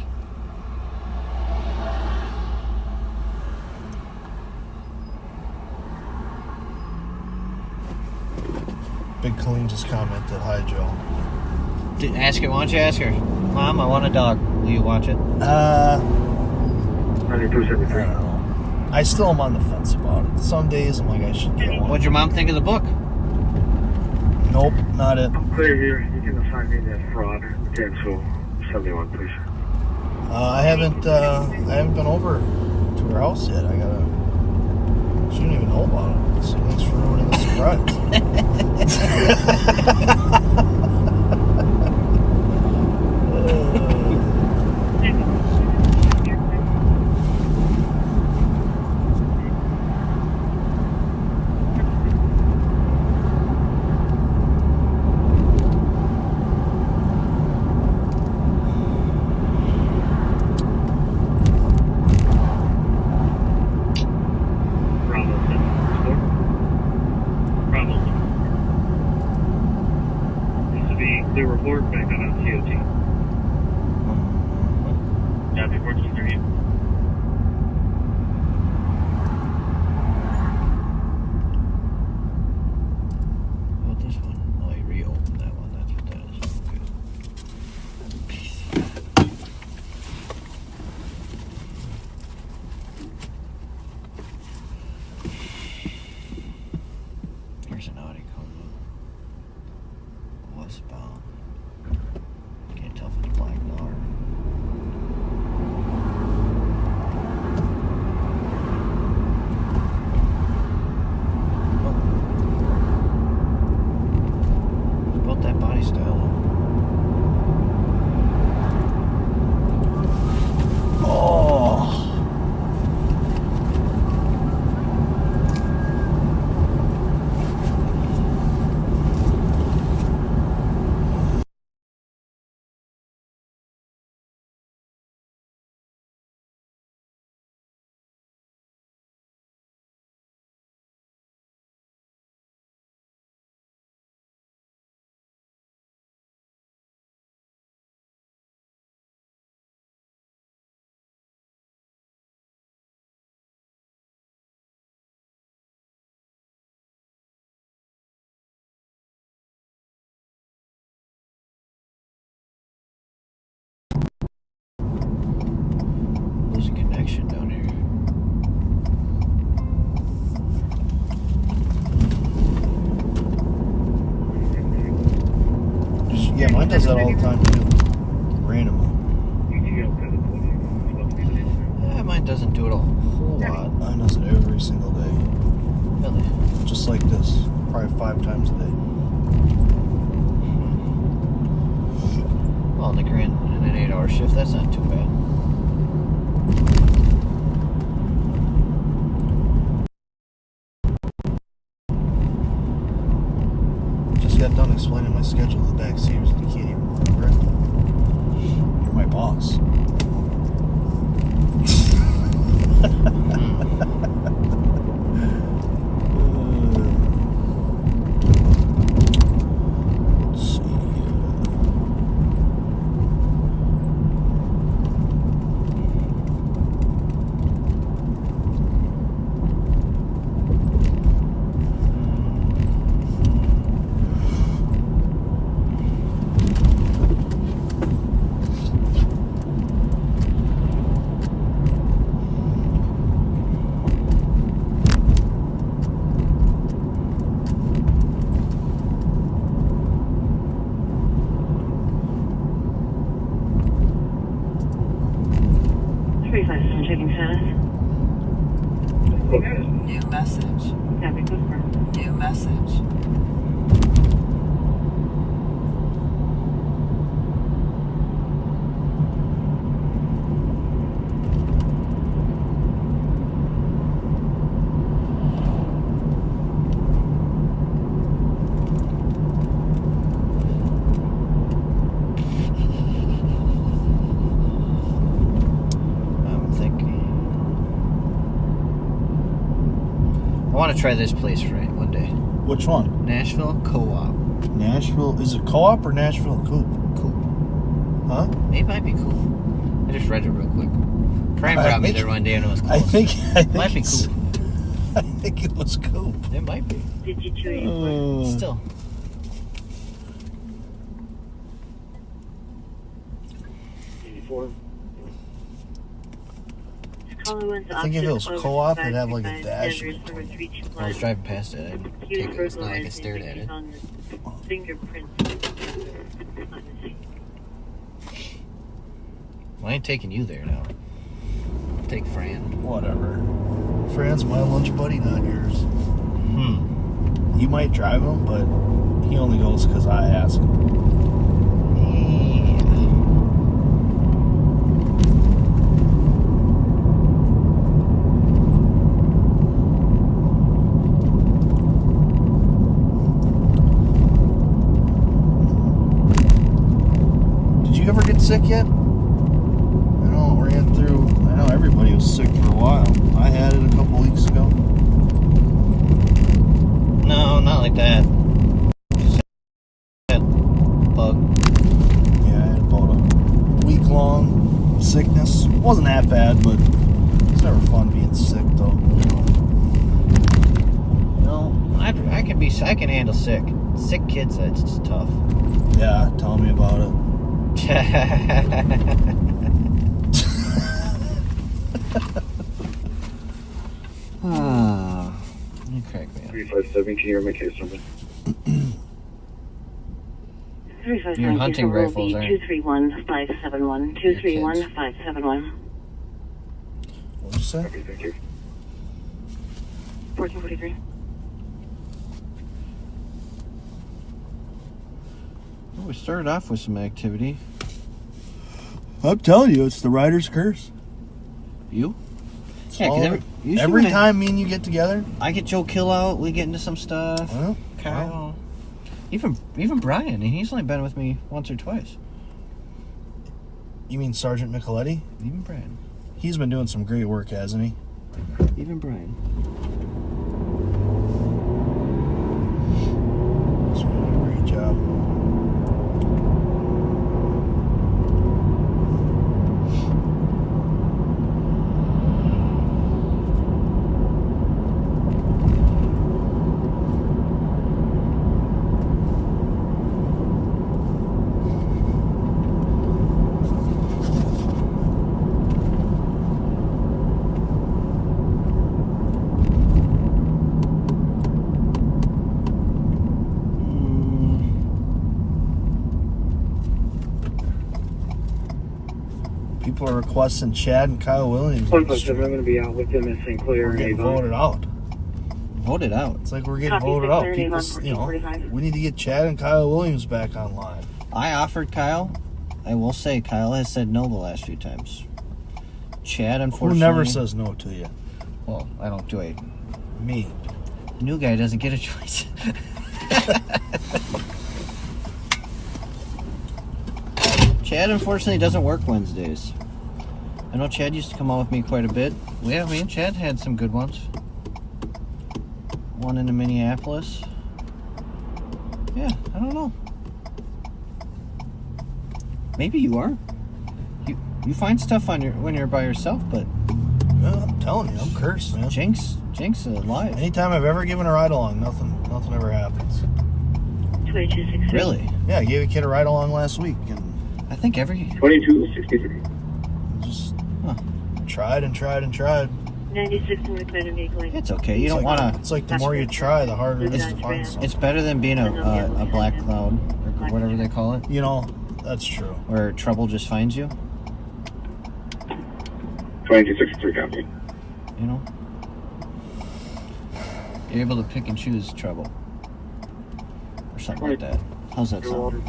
Big Colleen just commented, "Hi, Joe." Ask her. Why don't you ask her? Mom, I want a dog. Will you watch it? I don't know. I still am on the fence about it. Some days I'm like, I should get one. What'd your mom think of the book? Nope, not it. I'm clear here. You can assign me that fraud. Potential 71, please. I haven't been over to her house yet. She didn't even know about it. So thanks for ruining the surprise. They were bored back on COT. Yeah, before 2:30. What this one? Oh, he reopened that one. That's what that is. Here's an Audi coming up. Westbound. Can't tell if it's black or about that body style. Oh. There's a connection down here. Yeah, mine does that all the time too. Randomly. Yeah, mine doesn't do it a whole lot. Mine does it every single day. Really? Just like this. Probably 5 times a day. Well, in an 8-hour shift, that's not too bad. Just got done explaining my schedule to the backseaters and you can't even remember it. You're my boss. Let's see. New message. New message. I want to try this place one day. Which one? Nashville Co-op. Nashville. Is it co-op or Nashville Coop? Coop. Huh? It might be cool. I just read it real quick. Fran brought me there one day and it was cool. I think might be cool. I think it was cool. It might be. Still. I think if it was co-op, it'd have like a dash. I was driving past it. It's not like I stared at it. Well, I ain't taking you there now. Take Fran. Whatever. Fran's my lunch buddy, not yours. You might drive him, but he only goes because I ask him. Did you ever get sick yet? I know everybody was sick for a while. I had it a couple weeks ago. No, not like that. Bug. Yeah, I had about a week-long sickness. Wasn't that bad, but it's never fun being sick, though. No, I can handle sick. Sick kids, it's just tough. Yeah, tell me about it. You crack me up. 357, can you hear my case number? Your hunting rifles, aren't you? 231-571. 231-571. What did you say? Okay, thank you. 1443. Well, we started off with some activity. I'm telling you, it's the rider's curse. You? It's Yeah, 'cause all- usually every when time me and you get together. I get Joe Kill out, we get into some stuff. Well, Kyle. Even Brian, and he's only been with me once or twice. You mean Sergeant Micheletti? Even Brian. He's been doing some great work, hasn't he? Even Brian. He's been doing a great job. People are requesting Chad and Kyle Williams. I'm going to be out with them in St. Clair We're and getting Avon. voted out. Voted out. It's like we're getting Copy, voted out. 6:30, People, Avon 1445. we need to get Chad and Kyle Williams back online. I offered Kyle. I will say Kyle has said no the last few times. Chad, Who unfortunately. never says no to you? Well, I don't do it. Me. The new guy doesn't get a choice. Chad, unfortunately, doesn't work Wednesdays. I know Chad used to come on with me quite a bit. Yeah, me and Chad had some good ones. One in Minneapolis. Yeah, I don't know. Maybe you are. You find stuff on when you're by yourself, but Yeah, I'm telling you, I'm cursed, man. Jinx is alive. Anytime I've ever given a ride along, nothing ever happens. 28263. Really? Yeah, I gave a kid a ride along last week, and I think every 2263. just Huh. tried and tried and tried. 96 in the Clinton vehicle. it's okay. You don't want to. It's like the more you try, the harder it is to find something. It's better than being a black cloud or whatever they call it, You know, that's true. where trouble just finds you. 2263, copy. You know, you're able to pick and choose trouble or something like that. How's that sound?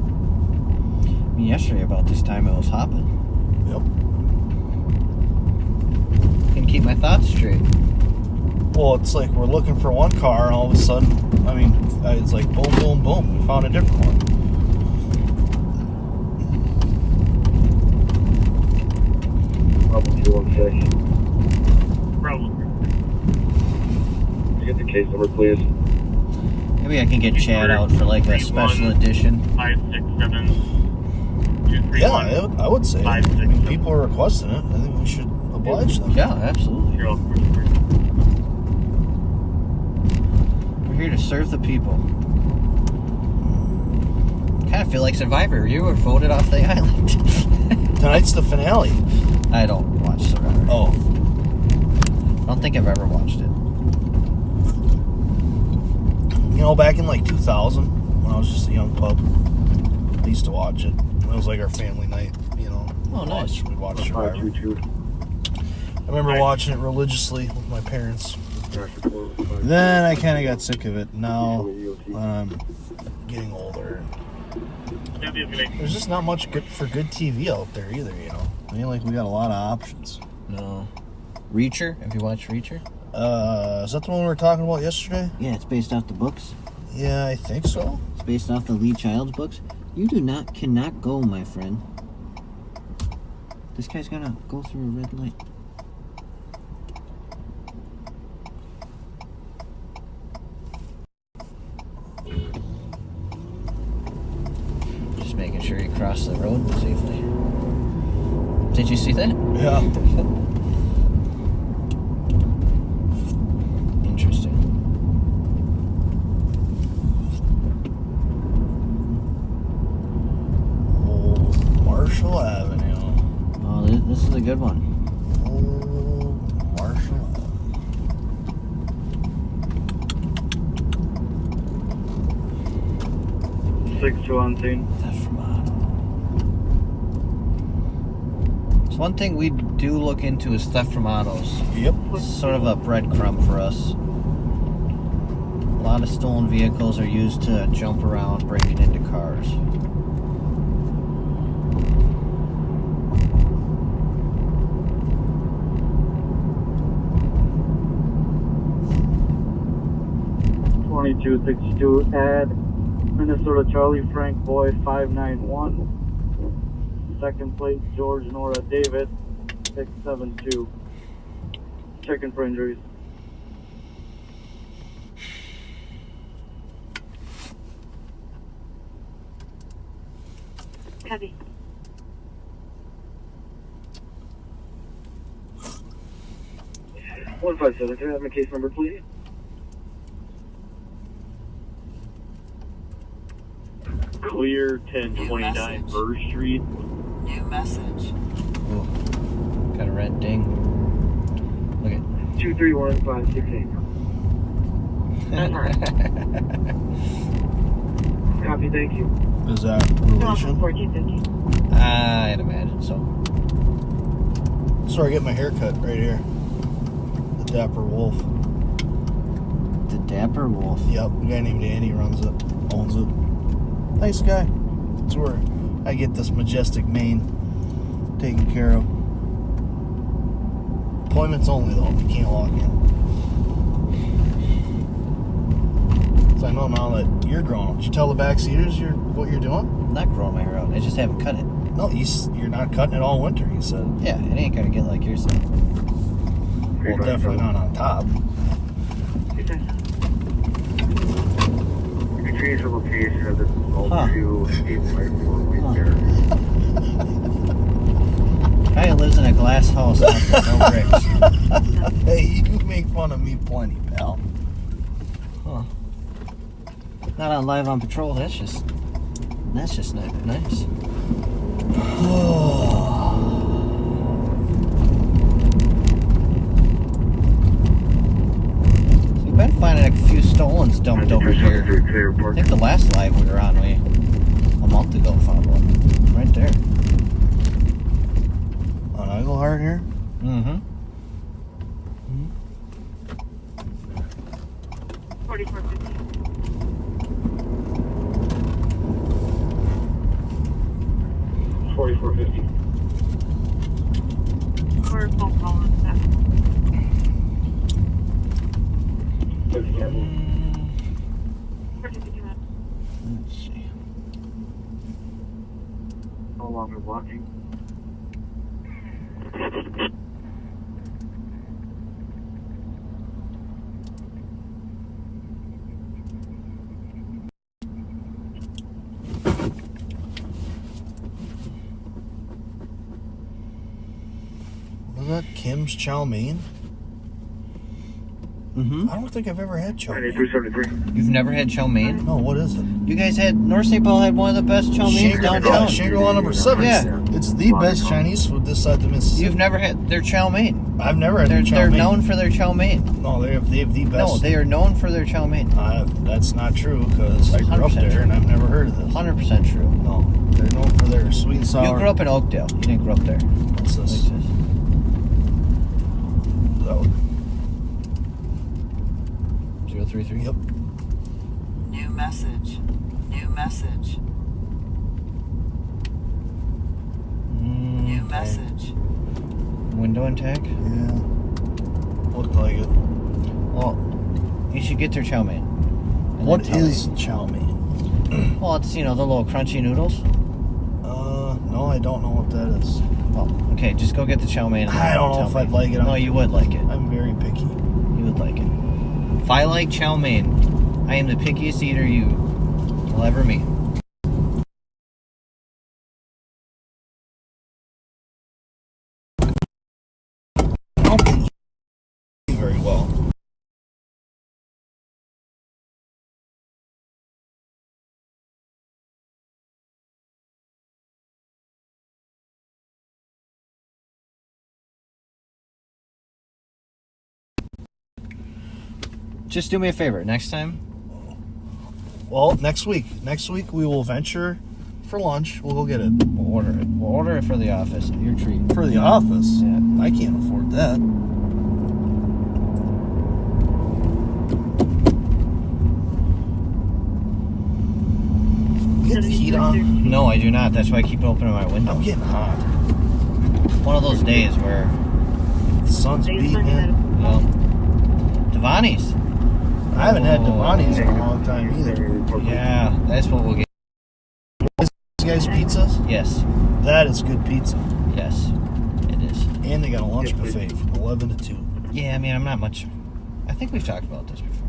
I mean, yesterday about this time it was hopping. Yep. Can keep my thoughts straight. Well, it's like we're looking for one car, and all of a sudden, I mean, it's like boom, boom, boom. We found a different one. Bravo 216. Bravo. Can you get the case number, please? Maybe I can get Chad out for like a special edition. 567. Yeah, I would say. I mean, people are requesting it. I think we should oblige them. Yeah, absolutely. We're here to serve the people. Kind of feel like Survivor. You were voted off the island. Tonight's the finale. I don't watch Survivor. Oh. I don't think I've ever watched it. You know, back in like 2000, when I was just a young pup, I used to watch it. It was like our family night, you know. Oh, nice. We'd watch Survivor. I remember watching it religiously with my parents. Then I kind of got sick of it. Now I'm getting older. There's just not much good TV out there either, you know. I mean, like, we got a lot of options. No. Reacher? Have you watched Reacher? Is that the one we were talking about yesterday? Yeah, it's based off the books. Yeah, I think so. It's based off the Lee Child's books. You cannot go, my friend. This guy's gonna go through a red light. Just making sure he crossed the road safely. Did you see that? Yeah. Interesting. Old Marshall Avenue. Oh, this is a good one. Old Marshall Avenue. 6-2 on scene. Theft from auto. So one thing we do look into is theft from autos. Yep. It's sort of a breadcrumb for us. A lot of stolen vehicles are used to jump around, breaking into cars. .2262 add Minnesota Charlie Frank Boy 591. Second plate George Nora David 672. Checking for injuries. Copy. One 573. Can I have my case number, please? Clear 1029 Burr Street. New message. Ooh, got a red ding. Look at 231-568. Copy, thank you. Is that relation? 1450. I'd imagine so. So I get my hair cut right here. The Dapper Wolf. The Dapper Wolf. Yep, a guy named Andy runs it, owns it. Nice guy. That's where I get this majestic mane taken care of. Appointments only though, you can't walk in. So I know now that you're grown. Did you tell the backseaters what you're doing? I'm not growing my hair out. I just haven't cut it. No, you're not cutting it all winter, you said. Yeah, it ain't gonna get like yours. Well, definitely not on top. Change the location of this old Huh. 2854 Wheatbear. Guy who lives in a glass house with no bricks. Hey, you make fun of me plenty, pal. Huh. Not on live on patrol. That's just nice. We've been finding a few stolens dumped over here. I think the last live we were on, a month ago, found one right there. On Eaglehart here? Mm-hmm. 4450. 4450. Or phone call on that. Let's see. No longer walking. Kim's chow mein. Mm-hmm. I don't think I've ever had chow mein. 273. You've never had chow mein? No, what is it? You guys had, North St. Paul had one of the best chow meins downtown. Shangri-La number 7. Yeah. It's the best Chinese food this side of the Mississippi. You've never had their chow mein. I've never had their chow They're mein. known for their chow mein. No, they have the best. No, they are known for their chow mein. That's not true because I grew up 100% there true. and I've never heard of this. 100% true. No, they're known for their sweet and sour. You grew up in Oakdale. You didn't grow up there. What's this? Like this. That one. 033? Yep. New message. New message. New message. Window intake? Yeah. Looked like it. Well, you should get their chow mein. And What then tell is me. chow mein? Well, it's, the little crunchy noodles. No, I don't know what that is. Oh, okay, just go get the chow mein. And I don't know tell if me. I'd like it. No, you would like it. I'm very picky. You would like it. If I like chow mein, I am the pickiest eater you will ever meet. I don't think you very well. Just do me a favor. Next time, Well, next week. Next week we will venture for lunch. We'll go get it. we'll order it. We'll order it for the office. Your treat. For the office? Yeah. I can't afford that. You get the heat on? No, I do not. That's why I keep opening my window. I'm getting hot. One of those days where, The sun's beating in. Devani's. I haven't had Devani's in a long time either. Yeah, that's what we'll get. You guys pizzas? Yes. That is good pizza. Yes. It is. And they got a lunch buffet from 11 to 2. Yeah, I mean, I'm not much. I think we've talked about this before.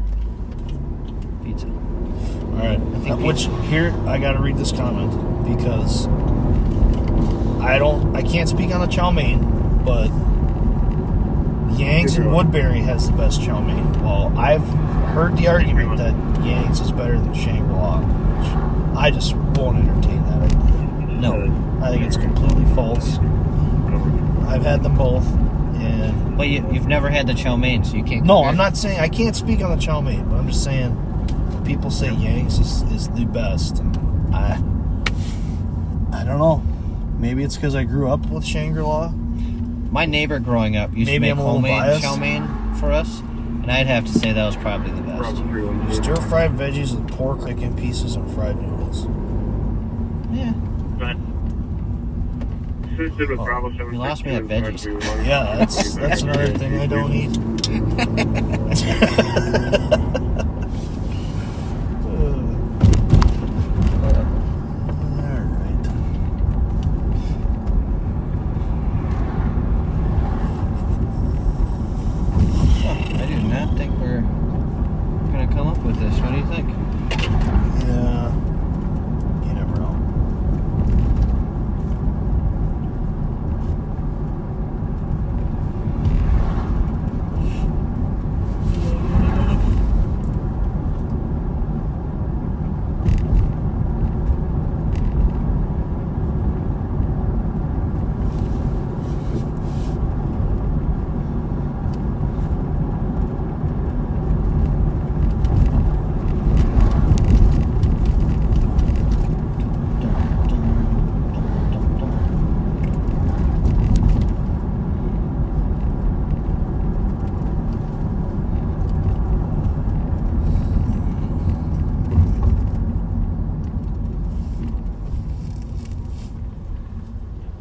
Pizza. All right. think Which here I got to read this comment because I can't speak on the chow mein, but Yang's and Woodbury has the best chow mein. Well, I've heard the argument that Yang's is better than Shangri-La, which I just won't entertain that idea. No. I think it's completely false. I've had them both, and But you've never had the chow mein, so you can't. no, compare. I'm not saying I can't speak on the chow mein, but I'm just saying people say Yang's is the best, and I don't know. Maybe it's because I grew up with Shangri-La. My neighbor growing up used Maybe to I'm make a little homemade biased. chow mein for us, and I'd have to say that was probably the best. Stir-fried veggies with pork, chicken pieces, and fried noodles. Yeah. But assisted with Bravo 7. You lost me at veggies. Yeah, that's another thing I don't eat. Alright. I do not think we're gonna come up with this. What do you think? Yeah. You never know.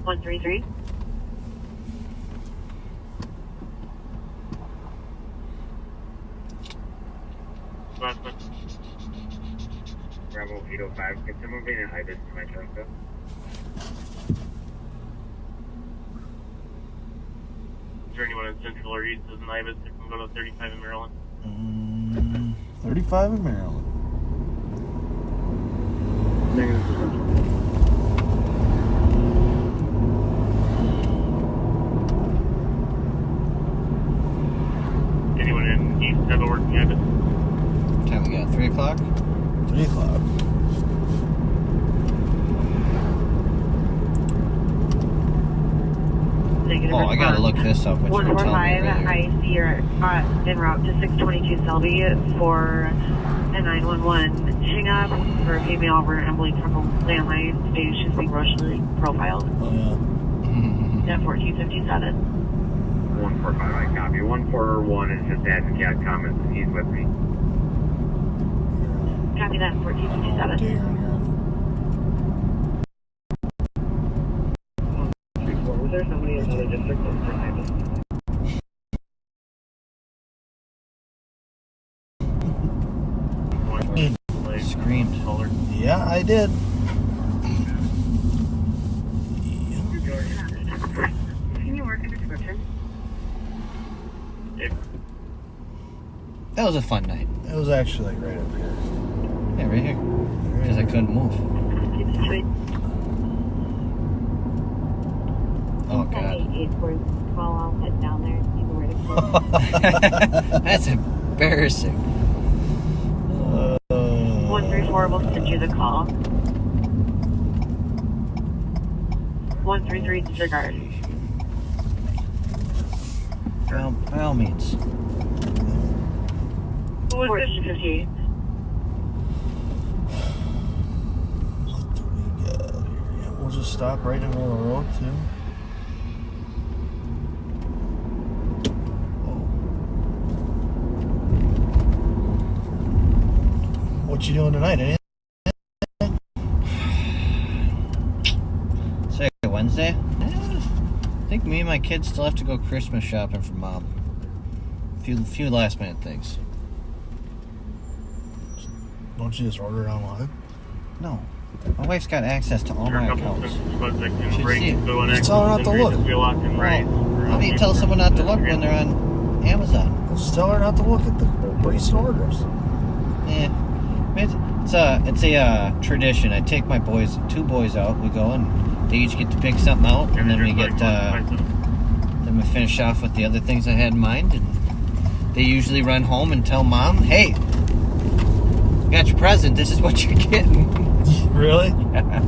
One three three. Bravo 805. Can someone bring a hybrid to my truck, though? Is there anyone in Central or East as an IBIS that can go to 35 in Maryland? 35 in Maryland. Negative potential. have a working habit. What time we got? 3 o'clock? 3 o'clock. Negative Oh, I gotta response. look this up. What you're telling me 145, right here. I see you're en route to 622 Selby for a 911 hang up for a female. We're ambling from a landline stage. She's being racially profiled Oh, yeah. at 1457. 145, I copy. 141 is just adding cat comments. He's with me. Copy that, Oh, 1457. dear. Was there somebody in another district that's behind us? Screamed. Yeah, I did. Can you work a description? That was a fun night. It was actually like right up here. Yeah, right here. Because I couldn't move. Oh, God. I'll head down there and see where to go. That's embarrassing. 134 will send you the call. 133 disregard. Well, by all means. 1458. What do we got here? Yeah, we'll just stop right in the middle of the road, too. What you doing tonight? Anything? Say Wednesday? I think me and my kids still have to go Christmas shopping for Mom. Few last minute things. Don't you just order it online? No. My wife's got access to all my accounts. Should see it. Just tell her not to look. How do you tell someone not to look when they're on Amazon? Just tell her not to look at the recent orders. Yeah. It's a tradition. I take my two boys out. We go and they each get to pick something out, and then we get then we finish off with the other things I had in mind. And they usually run home and tell Mom, "Hey, got your present. This is what you're getting." Really? Yeah.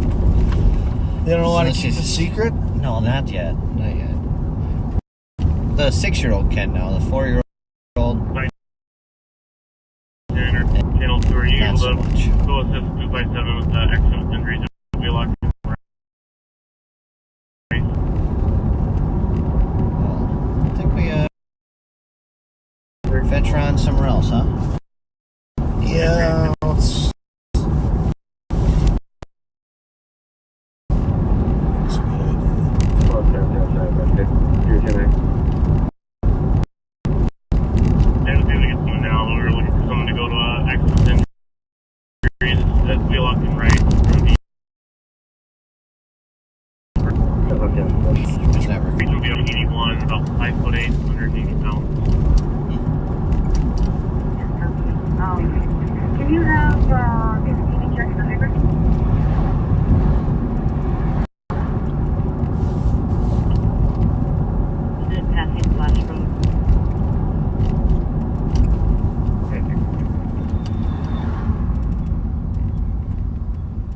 They don't want to So keep this a is- secret? No, not yet. Not yet. The 6-year-old can now. The 4-year-old, Channel 2, are you not able so to much. go assist 257 with the accident injuries that we locked in? Well, I think we venture on somewhere else, huh? Yeah, let's... That's a good idea. And if we get someone now, we were looking for someone to go to accident injuries that we locked in right. It's never. Regional be 81, about 5'8", 180 pounds. Can you have 15 checks on paper? Is it passing Flash Road?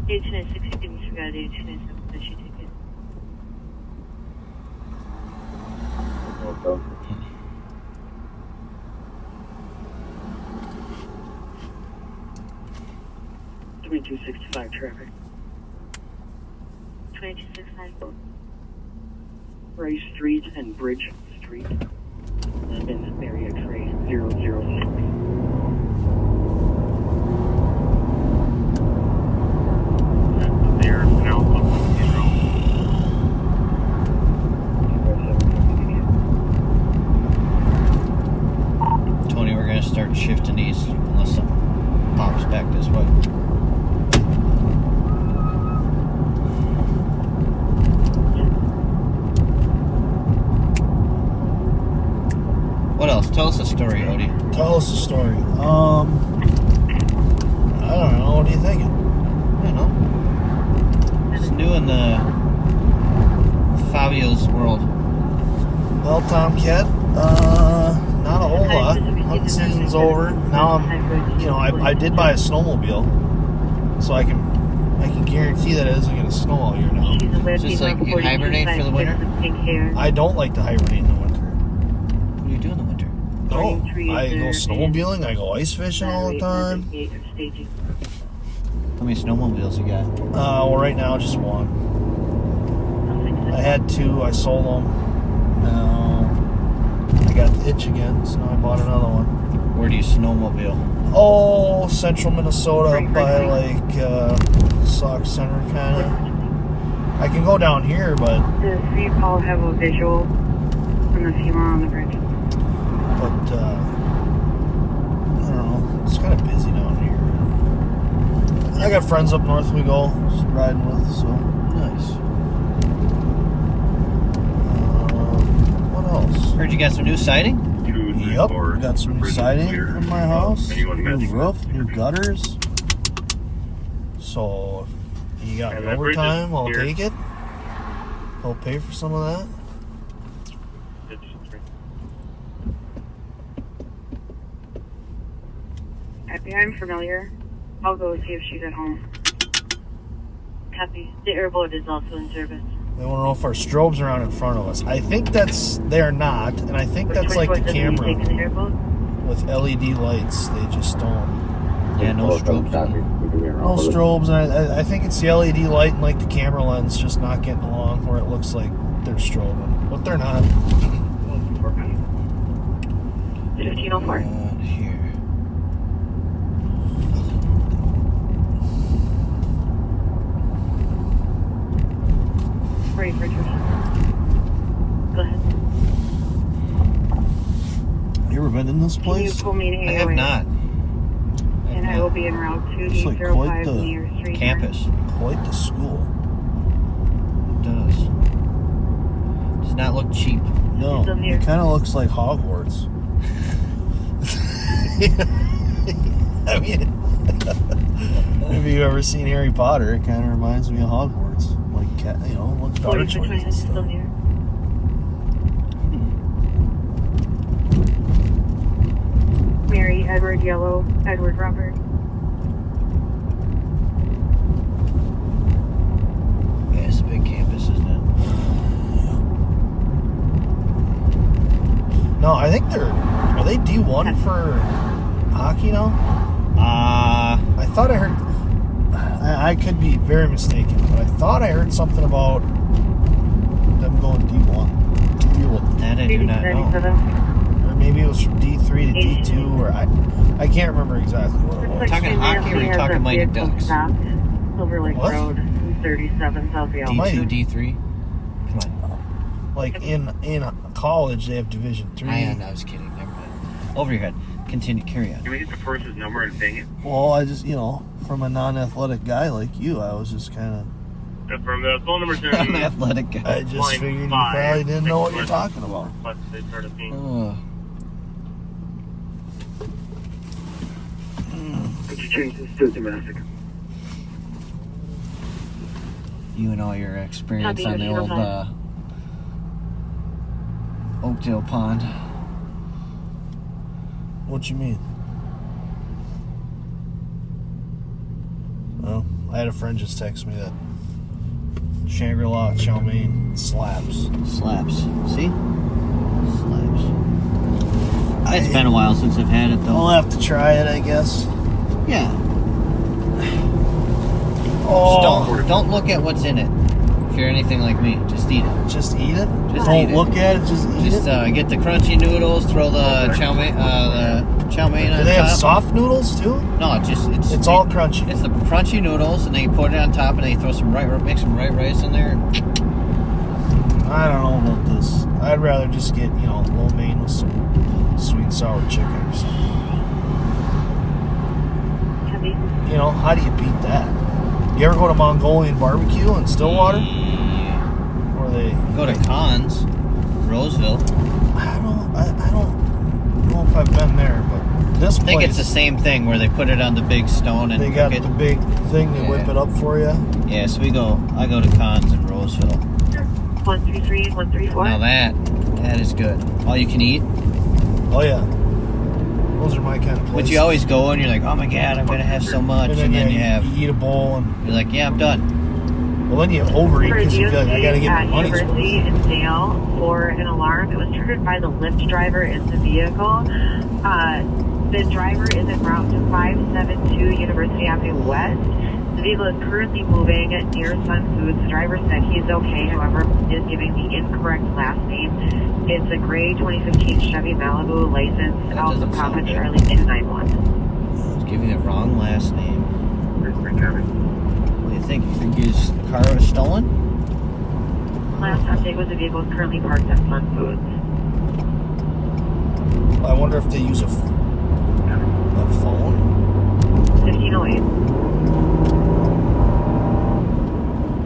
H&S 60, we forgot H&S, that she take it. $2265 traffic. 2265. Rice Street and Bridge Street. In area tray 006. There, now up on the road. Tony, we're gonna start shifting east unless something pops back this way. What else? Tell us a story, Odie. Tell us a story. I don't know. What are you thinking? I don't know. It's new in the Fabio's world. Well, Tomcat, not a whole lot. the season's over. Now I'm, you know, I did buy a snowmobile, so I can guarantee that it isn't going to snow all year now. It's just like you hibernate for the winter? I don't like to hibernate in the winter. What do you do in the winter? No, I go snowmobiling, I go ice fishing all the time. How many snowmobiles you got? Well, right now, just one. I had two, I sold them. Now, I got the itch again, so now I bought another one. Where do you snowmobile? Oh, central Minnesota, up by like Sauk Center, kind of. I can go down here, but Does Steve Paul have a visual from the female on the bridge? I don't know. It's kind of busy down here. I got friends up north we go riding with, so Nice. what else? Heard you got some new siding? Yep, we got some new siding in my house, new roof, new gutters. So if you got overtime, I'll take it. I'll pay for some of that. I'm familiar. I'll go see if she's at home. Copy. The airboat is also in service. They want to know if our strobes are on in front of us. I think they're not, and I think that's like the camera with LED lights. They just don't. Yeah, no strobes. No strobes, and I think it's the LED light and like the camera lens just not getting along where it looks like they're strobing, but they're not. 1504. Here. Right, Richard. Go ahead. You ever been in this place? You pull me to I have not. And I will be en route to It's like quite 805 the near Street. Campus. Quite the school. It does. Does not look cheap. No, it kind of looks like Hogwarts. I mean, have you ever seen Harry Potter? It kind of reminds me of Hogwarts. Like, you know, like dormitories and stuff. Mary, Edward, Yellow, Edward, Robert. Yeah, it's a big campus, isn't it? No, I think are they D1 for hockey now? I thought I heard, I could be very mistaken, but I thought I heard something about them going D1. That I do not know. Or maybe it was from D3 to D2, or I can't remember exactly what it was. Talking hockey, or are you talking Mighty Ducks? Silver Lake What? Road, 37 South Yale. D2, D3? Come on. Like in college, they have Division 3. I was kidding. Never mind. Over your head. Continue. Carry on. Can we get the person's number and ping it? Well, I just, from a non-athletic guy like you, I was just kind of... From the phone number to I'm an athletic guy. I just figured you probably didn't know what you're talking about. Could you change this to domestic? You and all your experience on the old Oakdale Pond. What you mean? Well, I had a friend just text me that Shangri-La chow mein slaps. Slaps. See? Slaps. It's been a while since I've had it, though. I'll have to try it, I guess. Yeah. Oh. Don't look at what's in it. If you're anything like me, just eat it. Just eat it? Just Don't eat it. look at it, just eat it? Get the crunchy noodles, throw the chow mein on top. Do they have soft noodles, too? No, it's all crunchy. It's the crunchy noodles, and then you put it on top, and then you throw some make some white rice in there. I don't know about this. I'd rather just get, lo mein with some sweet and sour chicken or something. How do you beat that? You ever go to Mongolian barbecue in Stillwater? Or they go to Cons, Roseville. I don't know if I've been there, but this place, I think it's the same thing where they put it on the big stone and they got the big thing. They whip it up for you. Yeah, so I go to Cons in Roseville. 133, 134. Now that is good. All you can eat. Oh yeah. Those are my kind of places. But you always go and you're like, oh my god, I'm gonna have so much, and then you have eat a bowl and you're like, yeah, I'm done. well, then you overeat For because you feel like I gotta get my at money's University worth. in Dale for an alarm. It was triggered by the Lyft driver in the vehicle. The driver is en route to 572 University Avenue West. The vehicle is currently moving near Sun Foods. The driver said he's okay, however, is giving the incorrect last name. It's a gray 2015 Chevy Malibu, license That Alpha doesn't Papa sound good. Charlie 291. It's giving the wrong last name. Where's my comment? What do you think? You think his car was stolen? Last update was the vehicle is currently parked at Sun Foods. I wonder if they use a phone. 1508.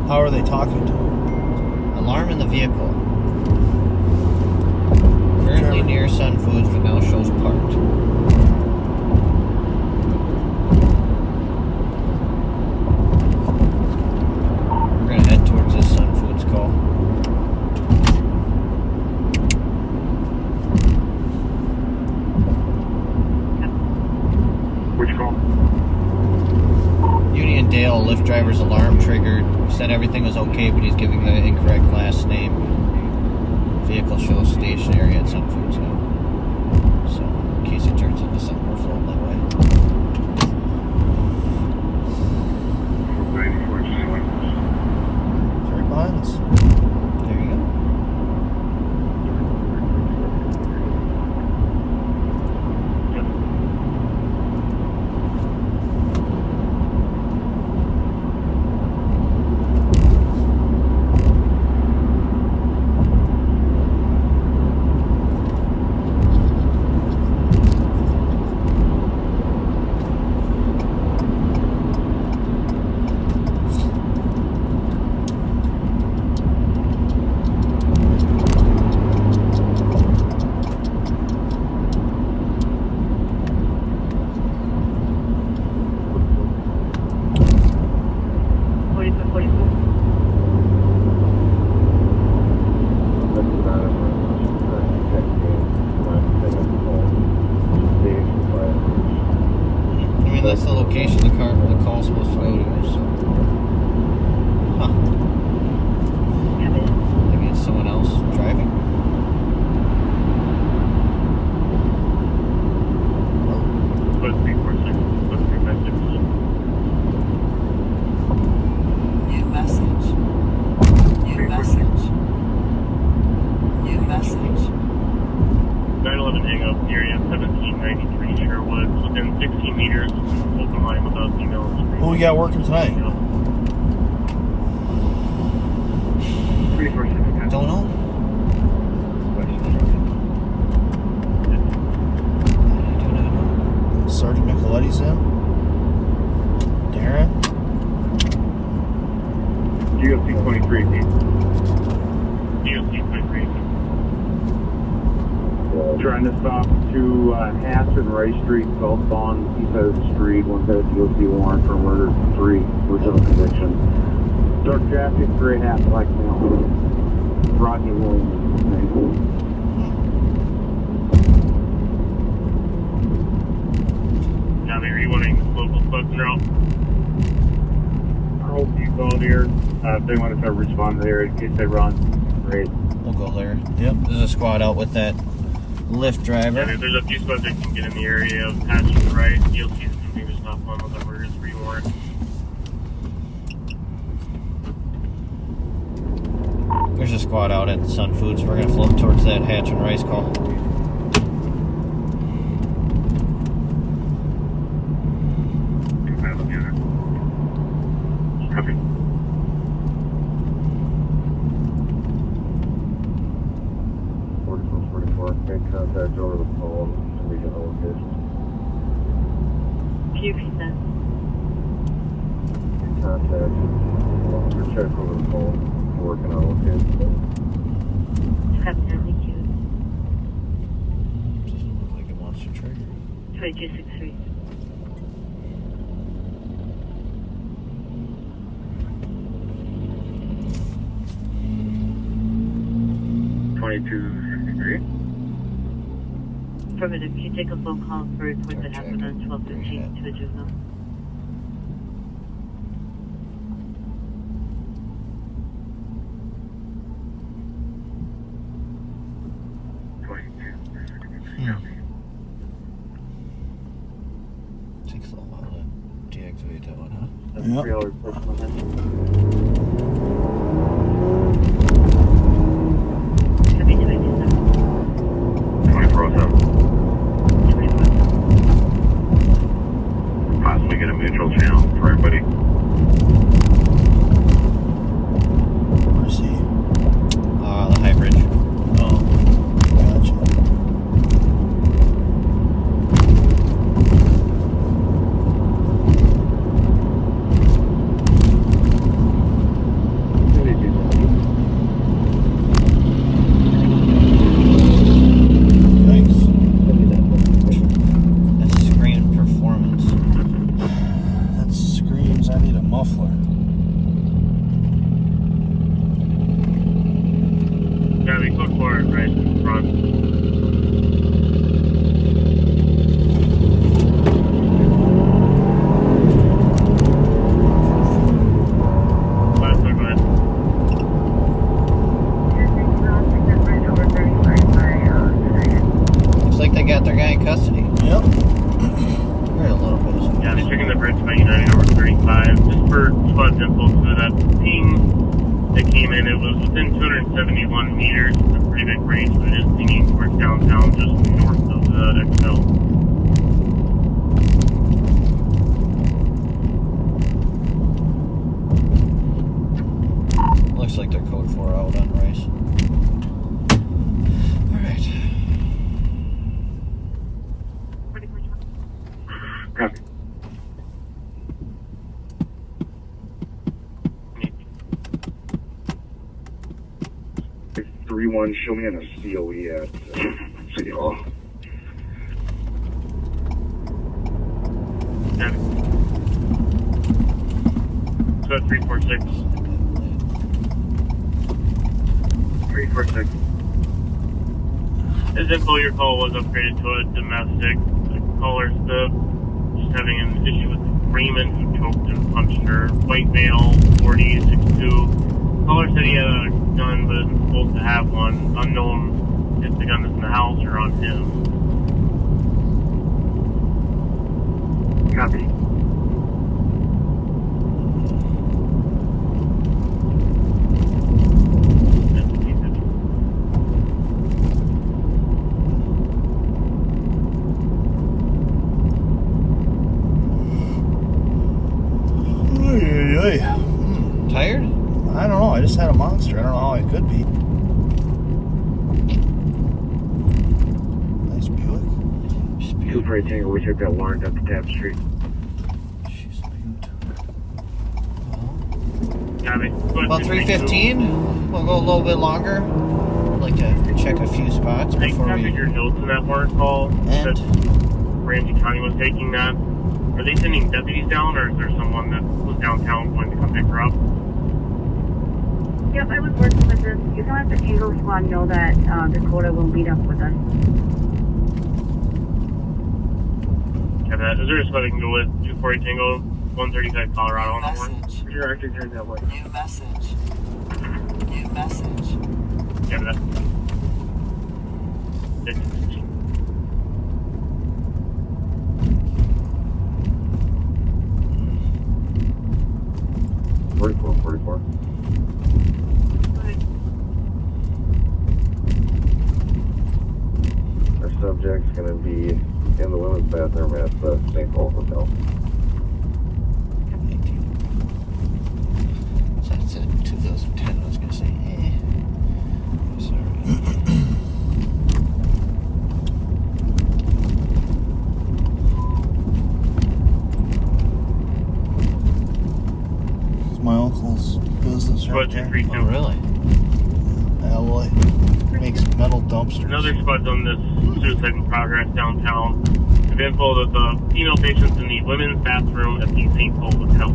How are they talking to him? Alarm in the vehicle. Currently near Sun Foods, but now shows parked. We're gonna head towards this Sun Foods call. Which call? Union Dale, Lyft driver's alarm triggered. Said everything was okay, but he's giving the incorrect last name. Vehicle shows stationary at Sun Foods now. So, in case it turns into something more floating that way. 94, It's right behind us. There you go. I mean, that's the location the call's supposed to go to, so. Huh. Maybe it's someone else driving? New message. New message. New message. 911 hang up area 1793 Sherwood, within 60 meters, open line without female on screen. Who we got working tonight? Don't know. I do not know. Sergeant Micheletti's in. Darren. GOC 23, Pete. DOC 23. Trying to stop to Hatch and Ray Street, southbound, east side of the street. One had a DOC warrant for murder, 3 original conviction. Dark jacket, gray hat, black male. Rodney Williams. Now they are you wanting local folks route? I hope you called here. If they want to start responding there in case they run, great. We'll go there. Yep. There's a squad out with that Lyft driver. Yeah, there's a few spots that can get in the area of Hatch to the right. DOC is something there's not one with a murder 3 warrant. There's a squad out at Sun Foods. We're gonna float towards that Hatch and Rice call. Copy. Make contact over the phone to meet the location. Few percent. Contact. Check over the phone. Working on location. Thank you. Doesn't look like it wants to trigger. 2263. Affirmative. Can you take a phone call for a report that happened on 12:15 to a juvenile? Takes a little while to deactivate that one, huh? Yep. 3-hour personal message. Copy 27. 24/7. Possibly get a mutual channel for everybody. Where's he? The high bridge. Oh, gotcha. Thanks. That's screen performance. That screams I need a muffler. Yeah, they look for it right in front. Go ahead. Looks like they got their guy in custody. Yep. Very a little bit. Yeah, they're checking the bridge by United over 35. Just for squad info, so that ping that came in, it was within 271 meters. It's a pretty big range, but it is pinging towards downtown, just north of the XL. Looks like they're code 4 out on Rice. Alright. Copy. 3-1, show me in a COE at City Hall. Yeah. So 346. 346. As info, your call was upgraded to a domestic. The caller's just having an issue with Raymond, who choked and punched her. White male, 40, 6'2". Caller said he had a gun, but isn't supposed to have one. Unknown if the gun is in the house or on him. Copy. Tired? I don't know. I just had a monster. I don't know how I could be. Nice Buick. Two for a Tango, we took that warrant up to Tab Street. She's cute. Yeah, About 3:15. We'll go a little bit longer. I'd like to check a few spots They before copied we your notes in that warrant call. end. That Ramsey County was taking that. Are they sending deputies down, or is there someone that was downtown going to come pick her up? Yep, I was working with this. You can let the Tango Squad know that Dakota will meet up with us. Yeah, that. Is there a spot I can go with? 240 Tango, 135 Colorado on the warrant? Message. You're actually turning that way. New message. New message. Yeah, that. Forty-four. Our subject's going to be in the women's bathroom at the St. Paul Hotel. So that's a 2010. I was going to say, Sorry. It's my uncle's business right there. 232. Oh, really? Alloy. Makes metal dumpsters. Another squad's on this suicide in progress downtown. Have info that the female patient's in the women's bathroom at the St. Paul Hotel.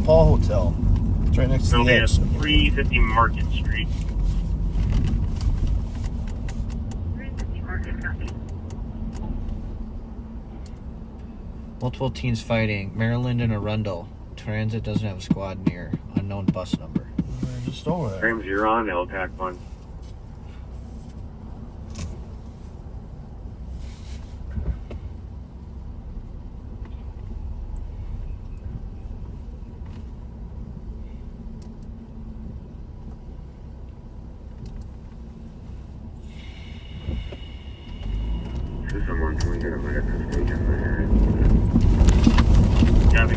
Paul Hotel. It's right next to It'll the be at exit. 350 Market Street. Multiple teens fighting. Maryland and Arundel. Transit doesn't have a squad near. Unknown bus number. They're just over there. Ramsey, you're on LTAC 1. Someone can we get a medical station for here? Copy.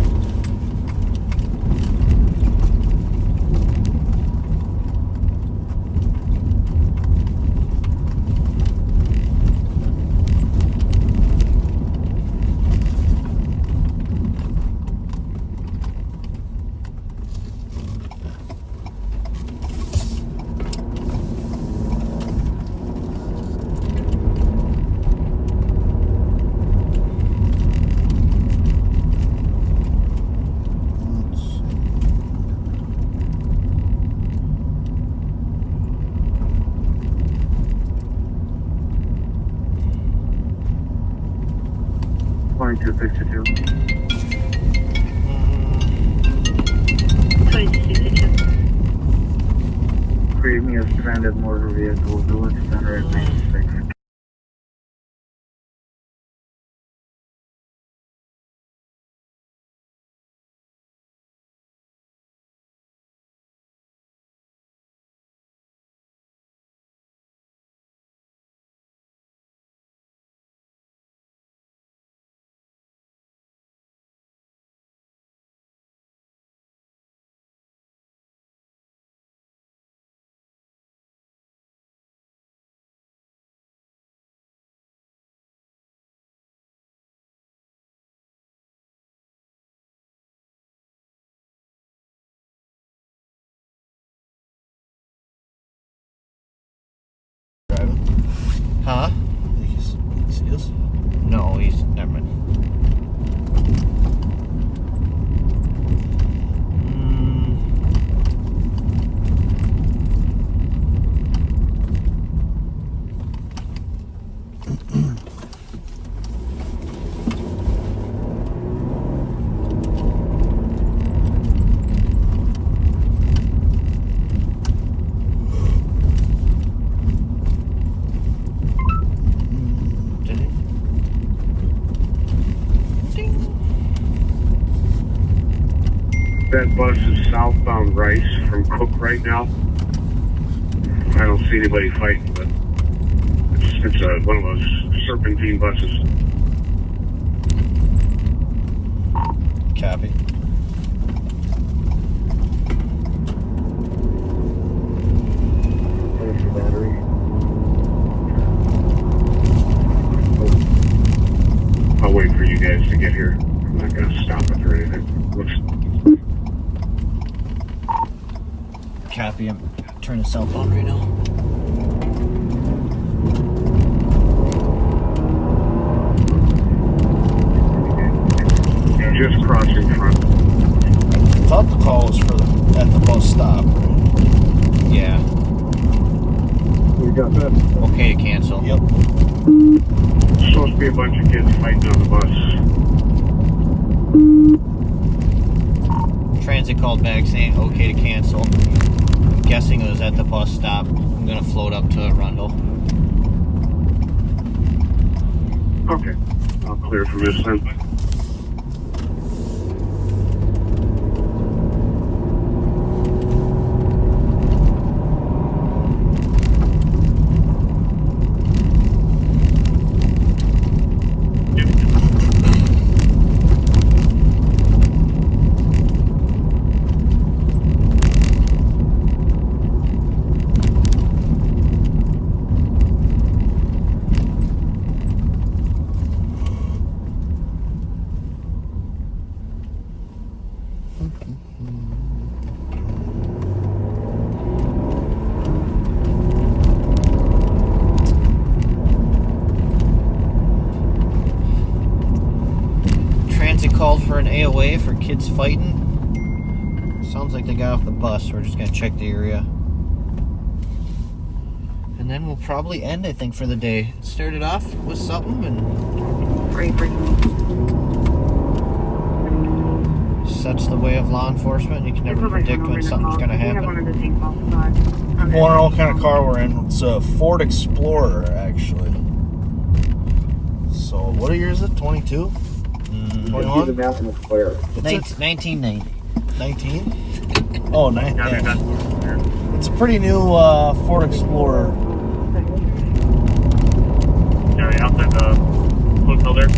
To 62. 2262. Creating a stranded motor vehicle, village center at 96. Driving. Huh? He's see us? No, he's never mind. That bus is southbound Rice from Cook right now. I don't see anybody fighting, but it's one of those serpentine buses. Copy. There's the battery. I'll wait for you guys to get here. I'm not going to stop it or anything. Copy. I'm turning cell phone right now. Just crossing front. I thought the call was for at the bus stop. Yeah. We got that. Okay to cancel. Yep. Supposed to be a bunch of kids fighting on the bus. Transit called back saying okay to cancel. I'm guessing it was at the bus stop. I'm gonna float up to Arundel. Okay. I'll clear from this then. Transit called for an AOA for kids fighting. Sounds like they got off the bus. We're just gonna check the area. And then we'll probably end, I think, for the day. It started off with something and sets the way of law enforcement. You can never predict when something's gonna happen. You want to know what kind of car we're in? It's a Ford Explorer, actually. So, what year is it? 22? 21? 1990. 19? Oh, 19. Yeah. It's a pretty new Ford Explorer. Yeah, outside the hotel there.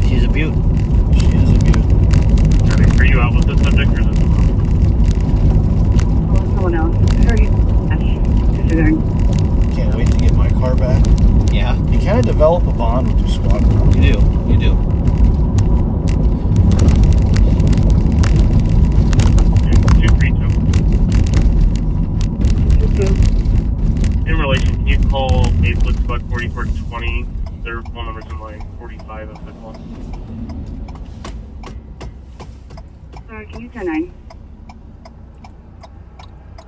She's a beaut. She is a beaut. Are you out with the subject or is it Someone else. Disregard. Can't wait to get my car back. Yeah. You kind of develop a bond with your squad car. You do. You do. 232. In relation, can you call Maplewood Squad 4420? Their phone number's in line 45 of the call. Can you turn 9?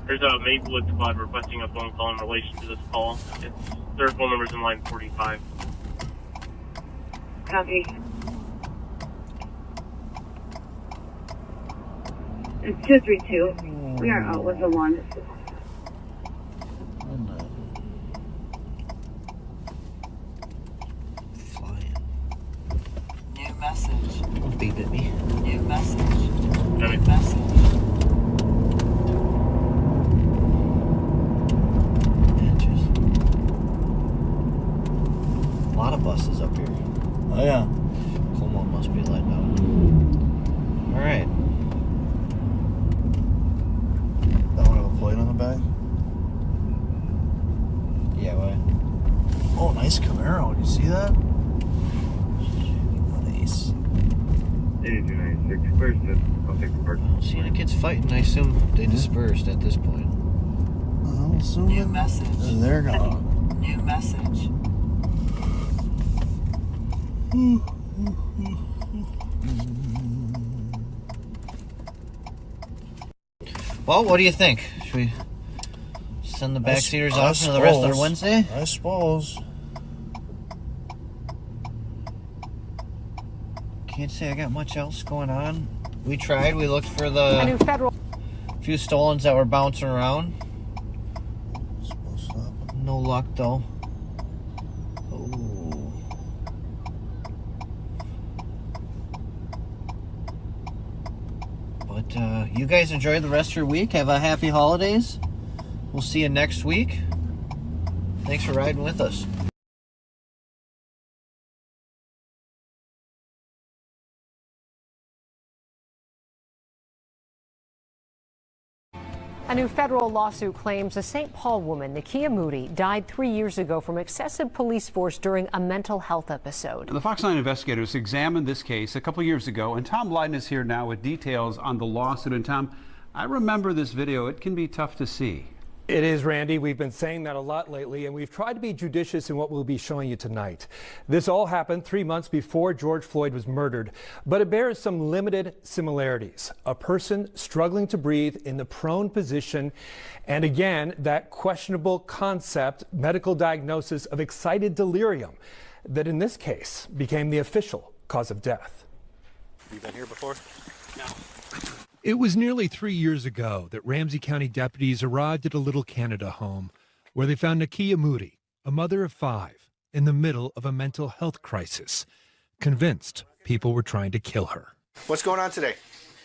There's a Maplewood Squad requesting a phone call in relation to this call. Their phone number's in line 45. Copy. It's 232. We are out with the 1. Flying. New message. Don't beep at me. New message. Okay. New message. A lot of buses up here. Oh, yeah. Como must be letting out. All right. That one have a plate on the back? Yeah, what? Oh, nice Camaro. You see that? Nice. 8296. Where's the? I'll take the part. Seeing the kids fighting, I assume they dispersed at this point. I'm assuming New message. they're gone. New message. Well, what do you think? Should we send the backseaters off for the rest of their Wednesday? I suppose. Can't say I got much else going on. We tried. We looked for the few stolens that were bouncing around. No luck, though. Oh. But you guys enjoy the rest of your week. Have a happy holidays. We'll see you next week. Thanks for riding with us. A new federal lawsuit claims a St. Paul woman, Nakia Moody, died 3 years ago from excessive police force during a mental health episode. The Fox 9 investigators examined this case a couple years ago, and Tom Lydon is here now with details on the lawsuit. And Tom, I remember this video. It can be tough to see. It is, Randy. We've been saying that a lot lately, and we've tried to be judicious in what we'll be showing you tonight. This all happened 3 months before George Floyd was murdered, but it bears some limited similarities. A person struggling to breathe in the prone position, and again, that questionable concept, medical diagnosis of excited delirium, that in this case became the official cause of death. You been here before? No. It was nearly 3 years ago that Ramsey County deputies arrived at a Little Canada home where they found Nakia Moody, a mother of 5, in the middle of a mental health crisis, convinced people were trying to kill her. What's going on today?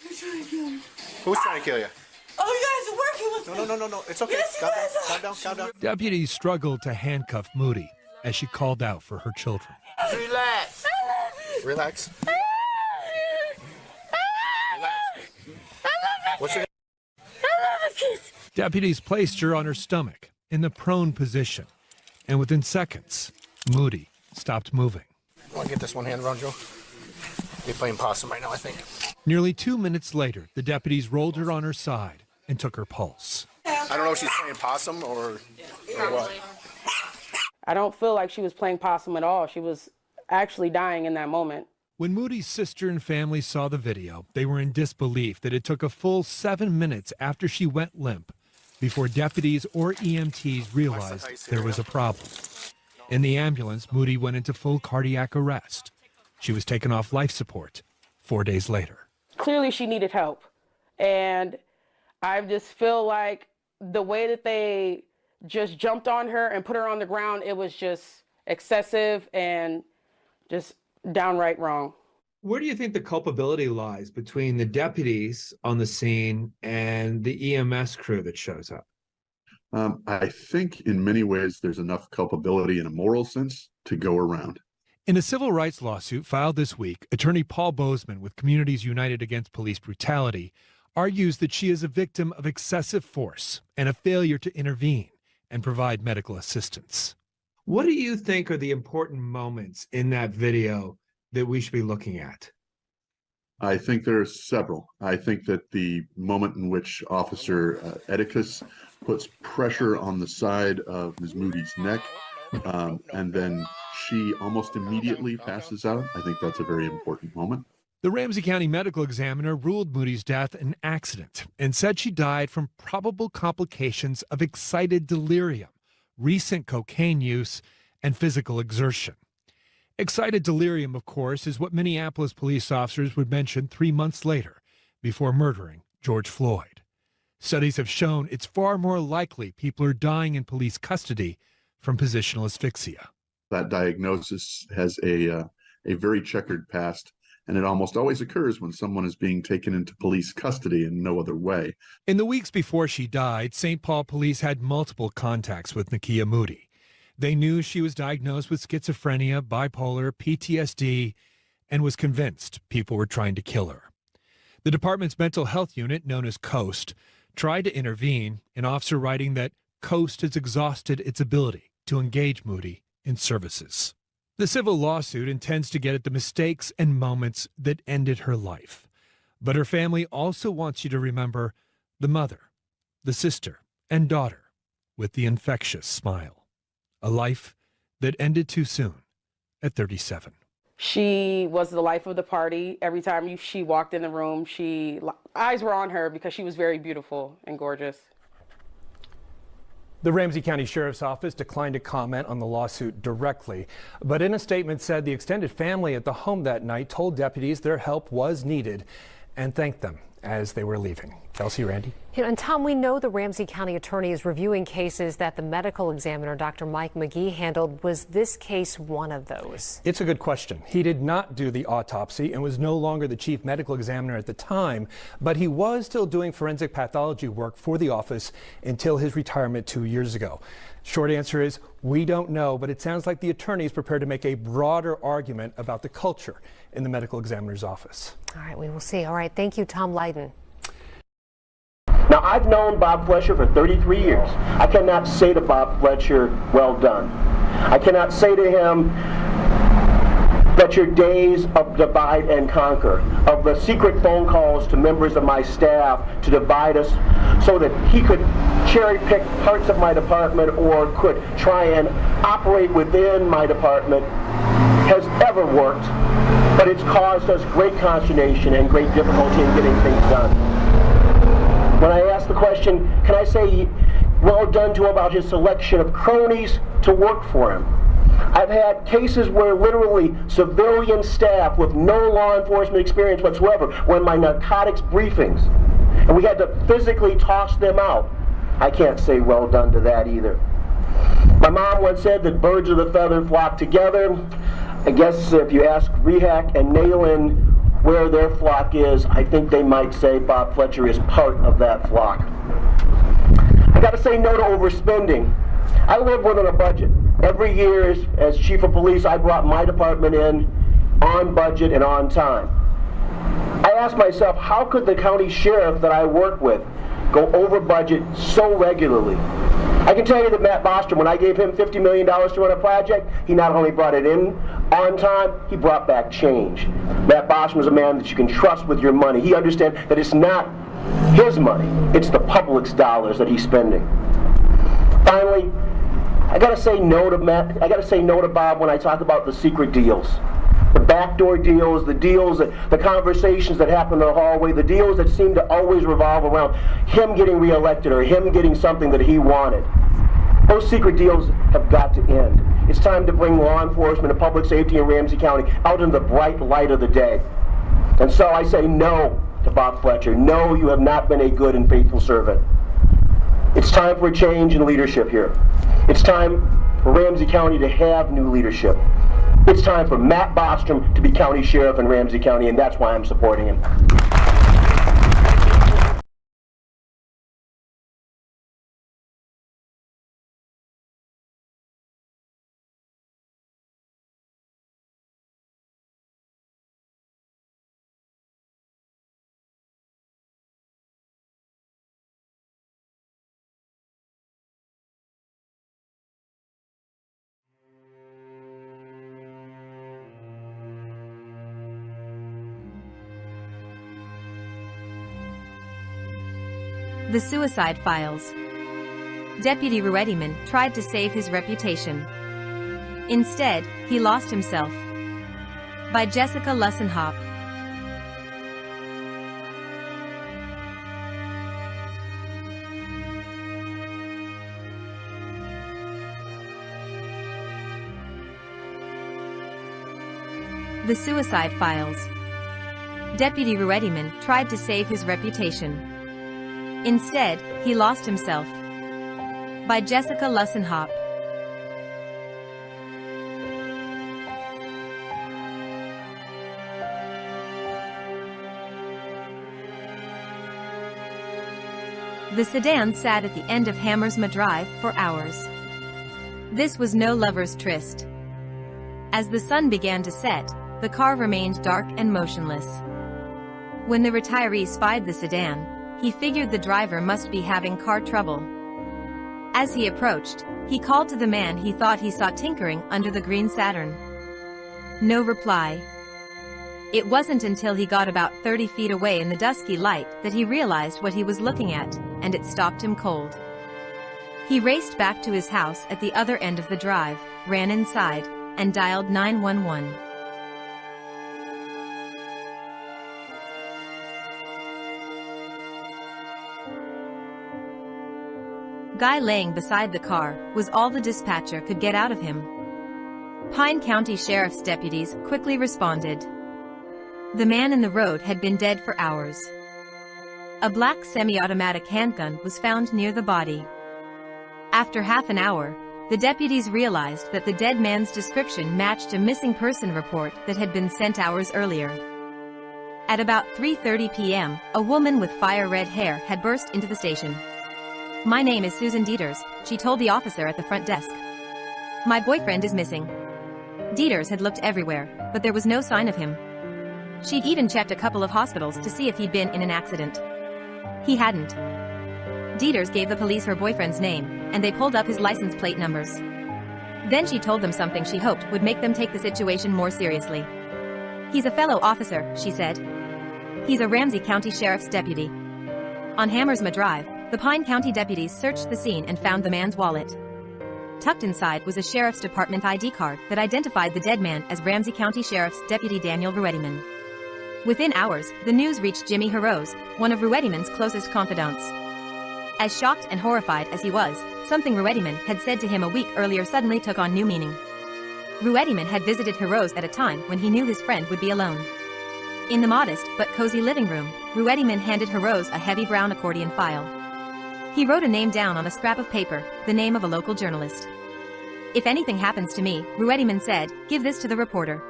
They're trying to kill me. Who's trying to kill you? Oh, you guys are working with me. No. It's okay. Yes, you guys are. Calm down. Deputies struggled to handcuff Moody as she called out for her children. Relax. Relax. What's your name? Deputies placed her on her stomach in the prone position, and within seconds, Moody stopped moving. I want to get this one hand around, Joe. You're playing possum right now, I think. Nearly 2 minutes later, the deputies rolled her on her side and took her pulse. I don't know if she's playing possum or what. I don't feel like she was playing possum at all. She was actually dying in that moment. When Moody's sister and family saw the video, they were in disbelief that it took a full 7 minutes after she went limp before deputies or EMTs realized there was a problem. In the ambulance, Moody went into full cardiac arrest. She was taken off life support 4 days later. Clearly she needed help. And I just feel like the way that they just jumped on her and put her on the ground, it was just excessive and just downright wrong. Where do you think the culpability lies between the deputies on the scene and the EMS crew that shows up? I think in many ways there's enough culpability in a moral sense to go around. In a civil rights lawsuit filed this week, attorney Paul Bozeman with Communities United Against Police Brutality argues that she is a victim of excessive force and a failure to intervene and provide medical assistance. What do you think are the important moments in that video that we should be looking at? I think there are several. I think that the moment in which Officer Edicus puts pressure on the side of Ms. Moody's neck, and then she almost immediately passes out, I think that's a very important moment. The Ramsey County medical examiner ruled Moody's death an accident and said she died from probable complications of excited delirium, recent cocaine use, and physical exertion. Excited delirium, of course, is what Minneapolis police officers would mention 3 months later before murdering George Floyd. Studies have shown it's far more likely people are dying in police custody from positional asphyxia. That diagnosis has a very checkered past, and it almost always occurs when someone is being taken into police custody in no other way. In the weeks before she died, St. Paul police had multiple contacts with Nakia Moody. They knew she was diagnosed with schizophrenia, bipolar, PTSD, and was convinced people were trying to kill her. The department's mental health unit, known as COAST, tried to intervene, an officer writing that COAST has exhausted its ability to engage Moody in services. The civil lawsuit intends to get at the mistakes and moments that ended her life. But her family also wants you to remember the mother, the sister, and daughter with the infectious smile. A life that ended too soon at 37. She was the life of the party. Every time she walked in the room, eyes were on her because she was very beautiful and gorgeous. The Ramsey County Sheriff's Office declined to comment on the lawsuit directly, but in a statement said the extended family at the home that night told deputies their help was needed and thanked them as they were leaving. Kelsey, Randy. And Tom, we know the Ramsey County attorney is reviewing cases that the medical examiner, Dr. Mike McGee, handled. Was this case one of those? It's a good question. He did not do the autopsy and was no longer the chief medical examiner at the time, but he was still doing forensic pathology work for the office until his retirement 2 years ago. Short answer is we don't know, but it sounds like the attorney is prepared to make a broader argument about the culture in the medical examiner's office. All right, we will see. All right, thank you, Tom Lydon. Now, I've known Bob Fletcher for 33 years. I cannot say to Bob Fletcher, well done. I cannot say to him that your days of divide and conquer, of the secret phone calls to members of my staff to divide us so that he could cherry pick parts of my department or could try and operate within my department, has ever worked, but it's caused us great consternation and great difficulty in getting things done. When I ask the question, can I say well done to him about his selection of cronies to work for him? I've had cases where literally civilian staff with no law enforcement experience whatsoever were in my narcotics briefings, and we had to physically toss them out. I can't say well done to that either. My mom once said that birds of the feather flock together. I guess if you ask Rehak and Nayland where their flock is, I think they might say Bob Fletcher is part of that flock. I gotta say no to overspending. I live within a budget. Every year as chief of police, I brought my department in on budget and on time. I asked myself, how could the county sheriff that I work with go over budget so regularly? I can tell you that Matt Bostrom, when I gave him $50 million to run a project, he not only brought it in on time, he brought back change. Matt Bostrom is a man that you can trust with your money. He understands that it's not his money, it's the public's dollars that he's spending. Finally, I gotta say no to Matt. I gotta say no to Bob when I talk about the secret deals. The backdoor deals, the conversations that happen in the hallway, the deals that seem to always revolve around him getting reelected or him getting something that he wanted. Those secret deals have got to end. It's time to bring law enforcement and public safety in Ramsey County out into the bright light of the day. And so I say no to Bob Fletcher. No, you have not been a good and faithful servant. It's time for a change in leadership here. It's time for Ramsey County to have new leadership. It's time for Matt Bostrom to be county sheriff in Ramsey County, and that's why I'm supporting him. The Suicide Files. Deputy Ruettiman tried to save his reputation. Instead, he lost himself. By Jessica Lussenhop. The Suicide Files. Deputy Ruettiman tried to save his reputation. Instead, he lost himself. By Jessica Lussenhop. The sedan sat at the end of Hammersmith Drive for hours. This was no lover's tryst. As the sun began to set, the car remained dark and motionless. When the retiree spied the sedan, he figured the driver must be having car trouble. As he approached, he called to the man he thought he saw tinkering under the green Saturn. No reply. It wasn't until he got about 30 feet away in the dusky light that he realized what he was looking at, and it stopped him cold. He raced back to his house at the other end of the drive, ran inside, and dialed 911. Guy laying beside the car was all the dispatcher could get out of him. Pine County Sheriff's deputies quickly responded. The man in the road had been dead for hours. A black semi-automatic handgun was found near the body. After half an hour, the deputies realized that the dead man's description matched a missing person report that had been sent hours earlier. At about 3:30 p.m., a woman with fire-red hair had burst into the station. "My name is Susan Dieters," she told the officer at the front desk. "My boyfriend is missing." Dieters had looked everywhere, but there was no sign of him. She'd even checked a couple of hospitals to see if he'd been in an accident. He hadn't. Dieters gave the police her boyfriend's name, and they pulled up his license plate numbers. Then she told them something she hoped would make them take the situation more seriously. "He's a fellow officer," she said. "He's a Ramsey County Sheriff's deputy." On Hammersmith Drive, the Pine County deputies searched the scene and found the man's wallet. Tucked inside was a Sheriff's Department ID card that identified the dead man as Ramsey County Sheriff's Deputy Daniel Ruettiman. Within hours, the news reached Jimmy Harrose, one of Ruettiman's closest confidants. As shocked and horrified as he was, something Ruettiman had said to him a week earlier suddenly took on new meaning. Ruettiman had visited Harrose at a time when he knew his friend would be alone. In the modest but cozy living room, Ruettiman handed Harrose a heavy brown accordion file. He wrote a name down on a scrap of paper, the name of a local journalist. "If anything happens to me," Ruettiman said, "give this to the reporter."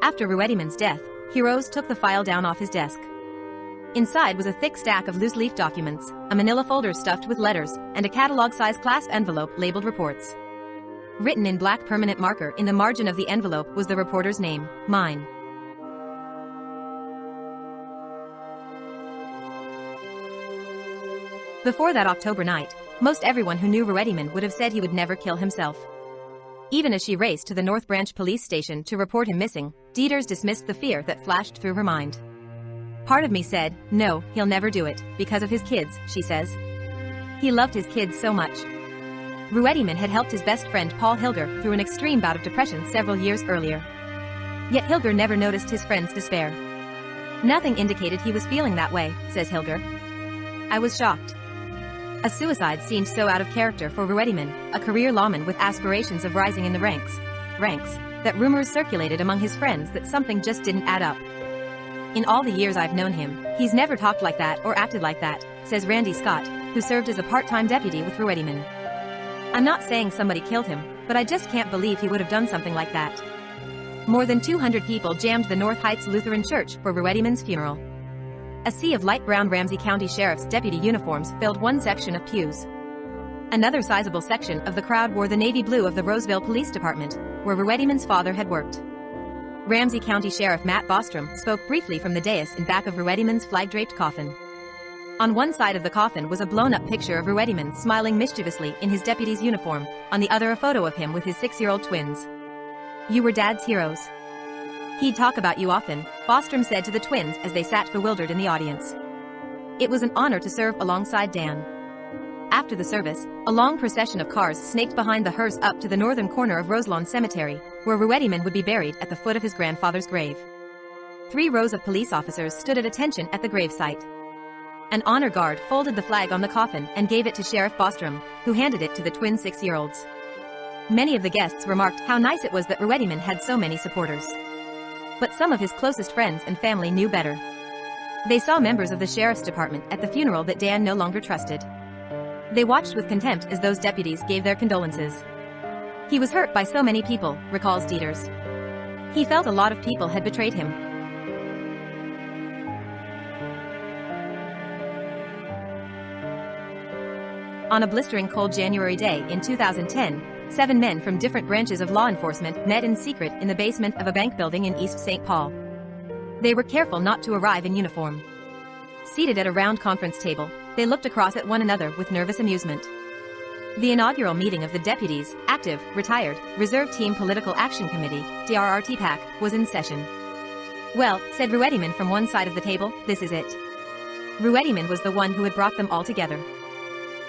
After Ruettiman's death, Harrose took the file down off his desk. Inside was a thick stack of loose-leaf documents, a manila folder stuffed with letters, and a catalog-sized clasp envelope labeled reports. Written in black permanent marker in the margin of the envelope was the reporter's name, mine. Before that October night, most everyone who knew Ruettiman would have said he would never kill himself. Even as she raced to the North Branch police station to report him missing, Dieters dismissed the fear that flashed through her mind. "Part of me said, no, he'll never do it, because of his kids," she says. He loved his kids so much. Ruettiman had helped his best friend Paul Hilger through an extreme bout of depression several years earlier. Yet Hilger never noticed his friend's despair. Nothing indicated he was feeling that way, says Hilger. I was shocked. A suicide seemed so out of character for Ruediman, a career lawman with aspirations of rising in the ranks, that rumors circulated among his friends that something just didn't add up. In all the years I've known him, he's never talked like that or acted like that, says Randy Scott, who served as a part-time deputy with Ruediman. I'm not saying somebody killed him, but I just can't believe he would have done something like that. More than 200 people jammed the North Heights Lutheran Church for Ruediman's funeral. A sea of light brown Ramsey County Sheriff's deputy uniforms filled one section of pews. Another sizable section of the crowd wore the navy blue of the Roseville Police Department, where Ruediman's father had worked. Ramsey County Sheriff Matt Bostrom spoke briefly from the dais in back of Ruediman's flag-draped coffin. On one side of the coffin was a blown-up picture of Ruediman smiling mischievously in his deputy's uniform, on the other a photo of him with his 6-year-old twins. You were Dad's heroes. He'd talk about you often, Bostrom said to the twins as they sat bewildered in the audience. It was an honor to serve alongside Dan. After the service, a long procession of cars snaked behind the hearse up to the northern corner of Roselawn Cemetery, where Ruediman would be buried at the foot of his grandfather's grave. 3 rows of police officers stood at attention at the gravesite. An honor guard folded the flag on the coffin and gave it to Sheriff Bostrom, who handed it to the twin 6-year-olds. Many of the guests remarked how nice it was that Ruediman had so many supporters. But some of his closest friends and family knew better. They saw members of the sheriff's department at the funeral that Dan no longer trusted. They watched with contempt as those deputies gave their condolences. He was hurt by so many people, recalls Dieters. He felt a lot of people had betrayed him. On a blistering cold January day in 2010, 7 men from different branches of law enforcement met in secret in the basement of a bank building in East St. Paul. They were careful not to arrive in uniform. Seated at a round conference table, they looked across at one another with nervous amusement. The inaugural meeting of the Deputies, Active, Retired, Reserve Team Political Action Committee, DRRTPAC, was in session. Well, said Ruediman from one side of the table, this is it. Ruediman was the one who had brought them all together.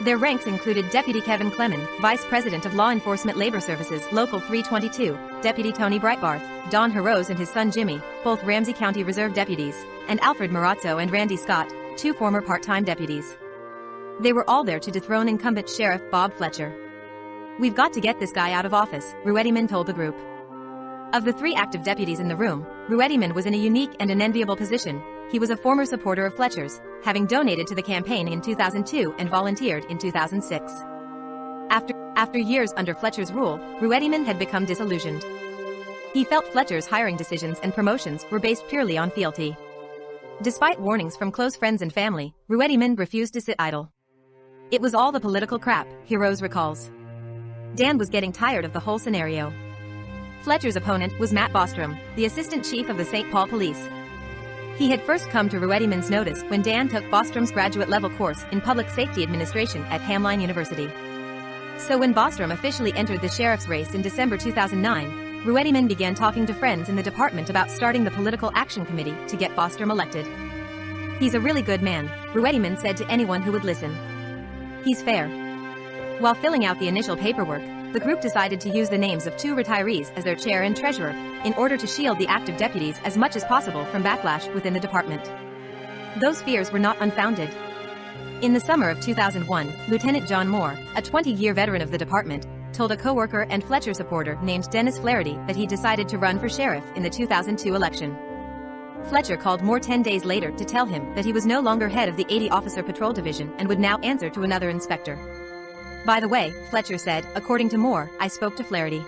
Their ranks included Deputy Kevin Clemon, Vice President of Law Enforcement Labor Services, Local 322, Deputy Tony Breitbarth, Don Harrose and his son Jimmy, both Ramsey County Reserve deputies, and Alfred Marazzo and Randy Scott, 2 former part-time deputies. They were all there to dethrone incumbent Sheriff Bob Fletcher. We've got to get this guy out of office, Ruediman told the group. Of the 3 active deputies in the room, Ruediman was in a unique and an enviable position. He was a former supporter of Fletcher's, having donated to the campaign in 2002 and volunteered in 2006. After years under Fletcher's rule, Ruediman had become disillusioned. He felt Fletcher's hiring decisions and promotions were based purely on fealty. Despite warnings from close friends and family, Ruediman refused to sit idle. It was all the political crap, Heroes recalls. Dan was getting tired of the whole scenario. Fletcher's opponent was Matt Bostrom, the assistant chief of the St. Paul Police. He had first come to Ruediman's notice when Dan took Bostrom's graduate-level course in Public Safety Administration at Hamline University. So when Bostrom officially entered the sheriff's race in December 2009, Ruediman began talking to friends in the department about starting the Political Action Committee to get Bostrom elected. He's a really good man, Ruediman said to anyone who would listen. He's fair. While filling out the initial paperwork, the group decided to use the names of 2 retirees as their chair and treasurer, in order to shield the active deputies as much as possible from backlash within the department. Those fears were not unfounded. In the summer of 2001, Lieutenant John Moore, a 20-year veteran of the department, told a co-worker and Fletcher supporter named Dennis Flaherty that he decided to run for sheriff in the 2002 election. Fletcher called Moore 10 days later to tell him that he was no longer head of the 80-officer patrol division and would now answer to another inspector. By the way, Fletcher said, according to Moore, I spoke to Flaherty.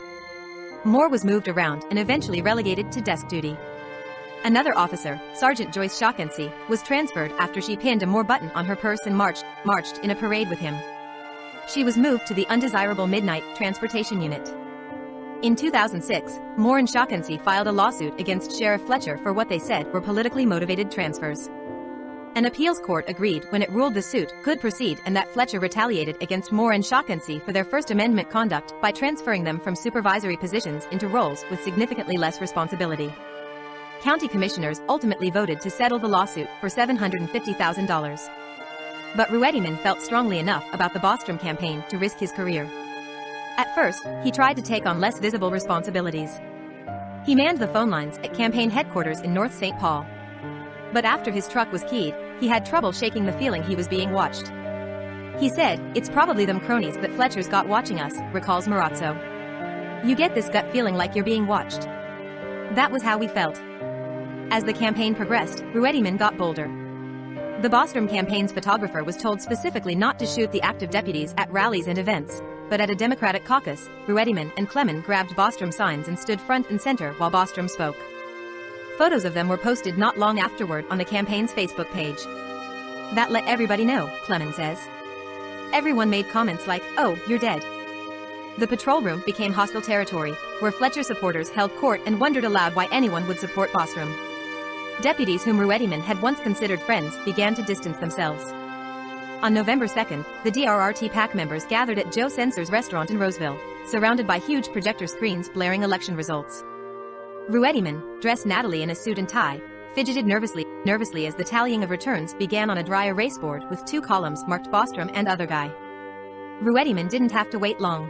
Moore was moved around and eventually relegated to desk duty. Another officer, Sergeant Joyce Shaughnessy, was transferred after she pinned a Moore button on her purse and marched in a parade with him. She was moved to the undesirable Midnight Transportation Unit. In 2006, Moore and Shaughnessy filed a lawsuit against Sheriff Fletcher for what they said were politically motivated transfers. An appeals court agreed when it ruled the suit could proceed and that Fletcher retaliated against Moore and Shaughnessy for their First Amendment conduct by transferring them from supervisory positions into roles with significantly less responsibility. County commissioners ultimately voted to settle the lawsuit for $750,000. But Ruediman felt strongly enough about the Bostrom campaign to risk his career. At first, he tried to take on less visible responsibilities. He manned the phone lines at campaign headquarters in North St. Paul. But after his truck was keyed, he had trouble shaking the feeling he was being watched. He said, "It's probably them cronies that Fletcher's got watching us," recalls Marazzo. "You get this gut feeling like you're being watched." That was how we felt. As the campaign progressed, Ruediman got bolder. The Bostrom campaign's photographer was told specifically not to shoot the active deputies at rallies and events, but at a Democratic caucus, Ruediman and Clemen grabbed Bostrom signs and stood front and center while Bostrom spoke. Photos of them were posted not long afterward on the campaign's Facebook page. That let everybody know, Clemen says. Everyone made comments like, "Oh, you're dead." The patrol room became hostile territory, where Fletcher supporters held court and wondered aloud why anyone would support Bostrom. Deputies whom Ruediman had once considered friends began to distance themselves. On November 2nd, the DRRT PAC members gathered at Joe Sensor's restaurant in Roseville, surrounded by huge projector screens blaring election results. Ruediman, dressed nattily in a suit and tie, fidgeted nervously as the tallying of returns began on a dry erase board with 2 columns marked Bostrom and other guy. Ruediman didn't have to wait long.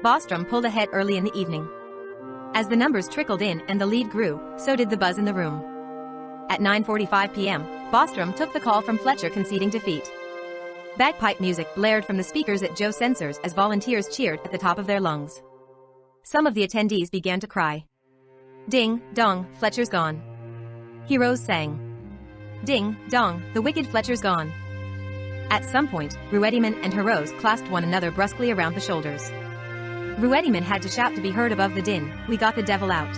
Bostrom pulled ahead early in the evening. As the numbers trickled in and the lead grew, so did the buzz in the room. At 9:45 p.m., Bostrom took the call from Fletcher conceding defeat. Bagpipe music blared from the speakers at Joe Sensor's as volunteers cheered at the top of their lungs. Some of the attendees began to cry. "Ding, dong, Fletcher's gone." Heroes sang. "Ding, dong, the wicked Fletcher's gone." At some point, Ruediman and Heroes clasped one another brusquely around the shoulders. Ruediman had to shout to be heard above the din, "We got the devil out."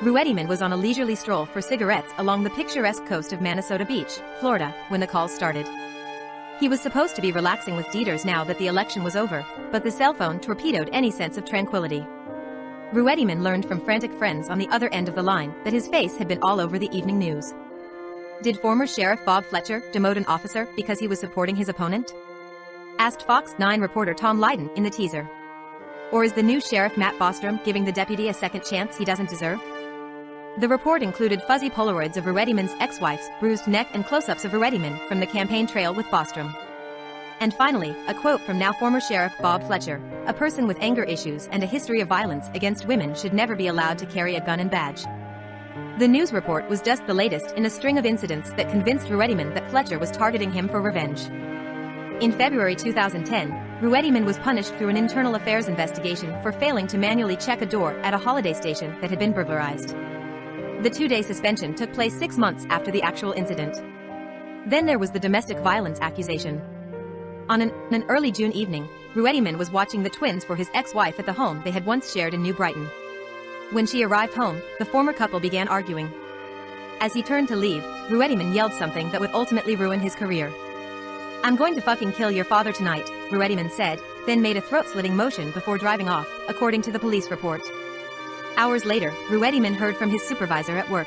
Ruediman was on a leisurely stroll for cigarettes along the picturesque coast of Minnesota Beach, Florida, when the calls started. He was supposed to be relaxing with Dieters now that the election was over, but the cell phone torpedoed any sense of tranquility. Ruediman learned from frantic friends on the other end of the line that his face had been all over the evening news. Did former Sheriff Bob Fletcher demote an officer because he was supporting his opponent? Asked Fox 9 reporter Tom Lydon in the teaser. Or is the new Sheriff Matt Bostrom giving the deputy a second chance he doesn't deserve? The report included fuzzy Polaroids of Ruediman's ex-wife's bruised neck and close-ups of Ruediman from the campaign trail with Bostrom. And finally, a quote from now former Sheriff Bob Fletcher: "A person with anger issues and a history of violence against women should never be allowed to carry a gun and badge." The news report was just the latest in a string of incidents that convinced Ruediman that Fletcher was targeting him for revenge. In February 2010, Ruediman was punished through an internal affairs investigation for failing to manually check a door at a holiday station that had been burglarized. The 2-day suspension took place 6 months after the actual incident. Then there was the domestic violence accusation. On an early June evening, Ruediman was watching the twins for his ex-wife at the home they had once shared in New Brighton. When she arrived home, the former couple began arguing. As he turned to leave, Ruediman yelled something that would ultimately ruin his career. "I'm going to fucking kill your father tonight," Ruediman said, then made a throat-slitting motion before driving off, according to the police report. Hours later, Ruediman heard from his supervisor at work.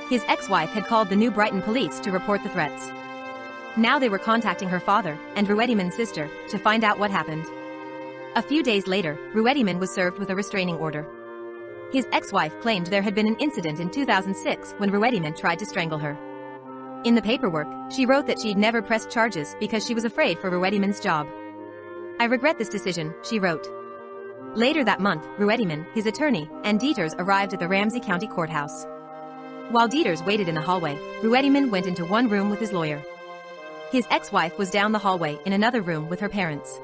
His ex-wife had called the New Brighton police to report the threats. Now they were contacting her father and Ruediman's sister to find out what happened. A few days later, Ruediman was served with a restraining order. His ex-wife claimed there had been an incident in 2006 when Ruediman tried to strangle her. In the paperwork, she wrote that she'd never pressed charges because she was afraid for Ruediman's job. "I regret this decision," she wrote. Later that month, Ruediman, his attorney, and Dieters arrived at the Ramsey County Courthouse. While Dieters waited in the hallway, Ruediman went into one room with his lawyer. His ex-wife was down the hallway in another room with her parents.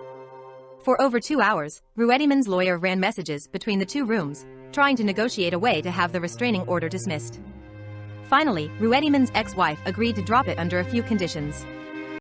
For over 2 hours, Ruediman's lawyer ran messages between the two rooms, trying to negotiate a way to have the restraining order dismissed. Finally, Ruediman's ex-wife agreed to drop it under a few conditions.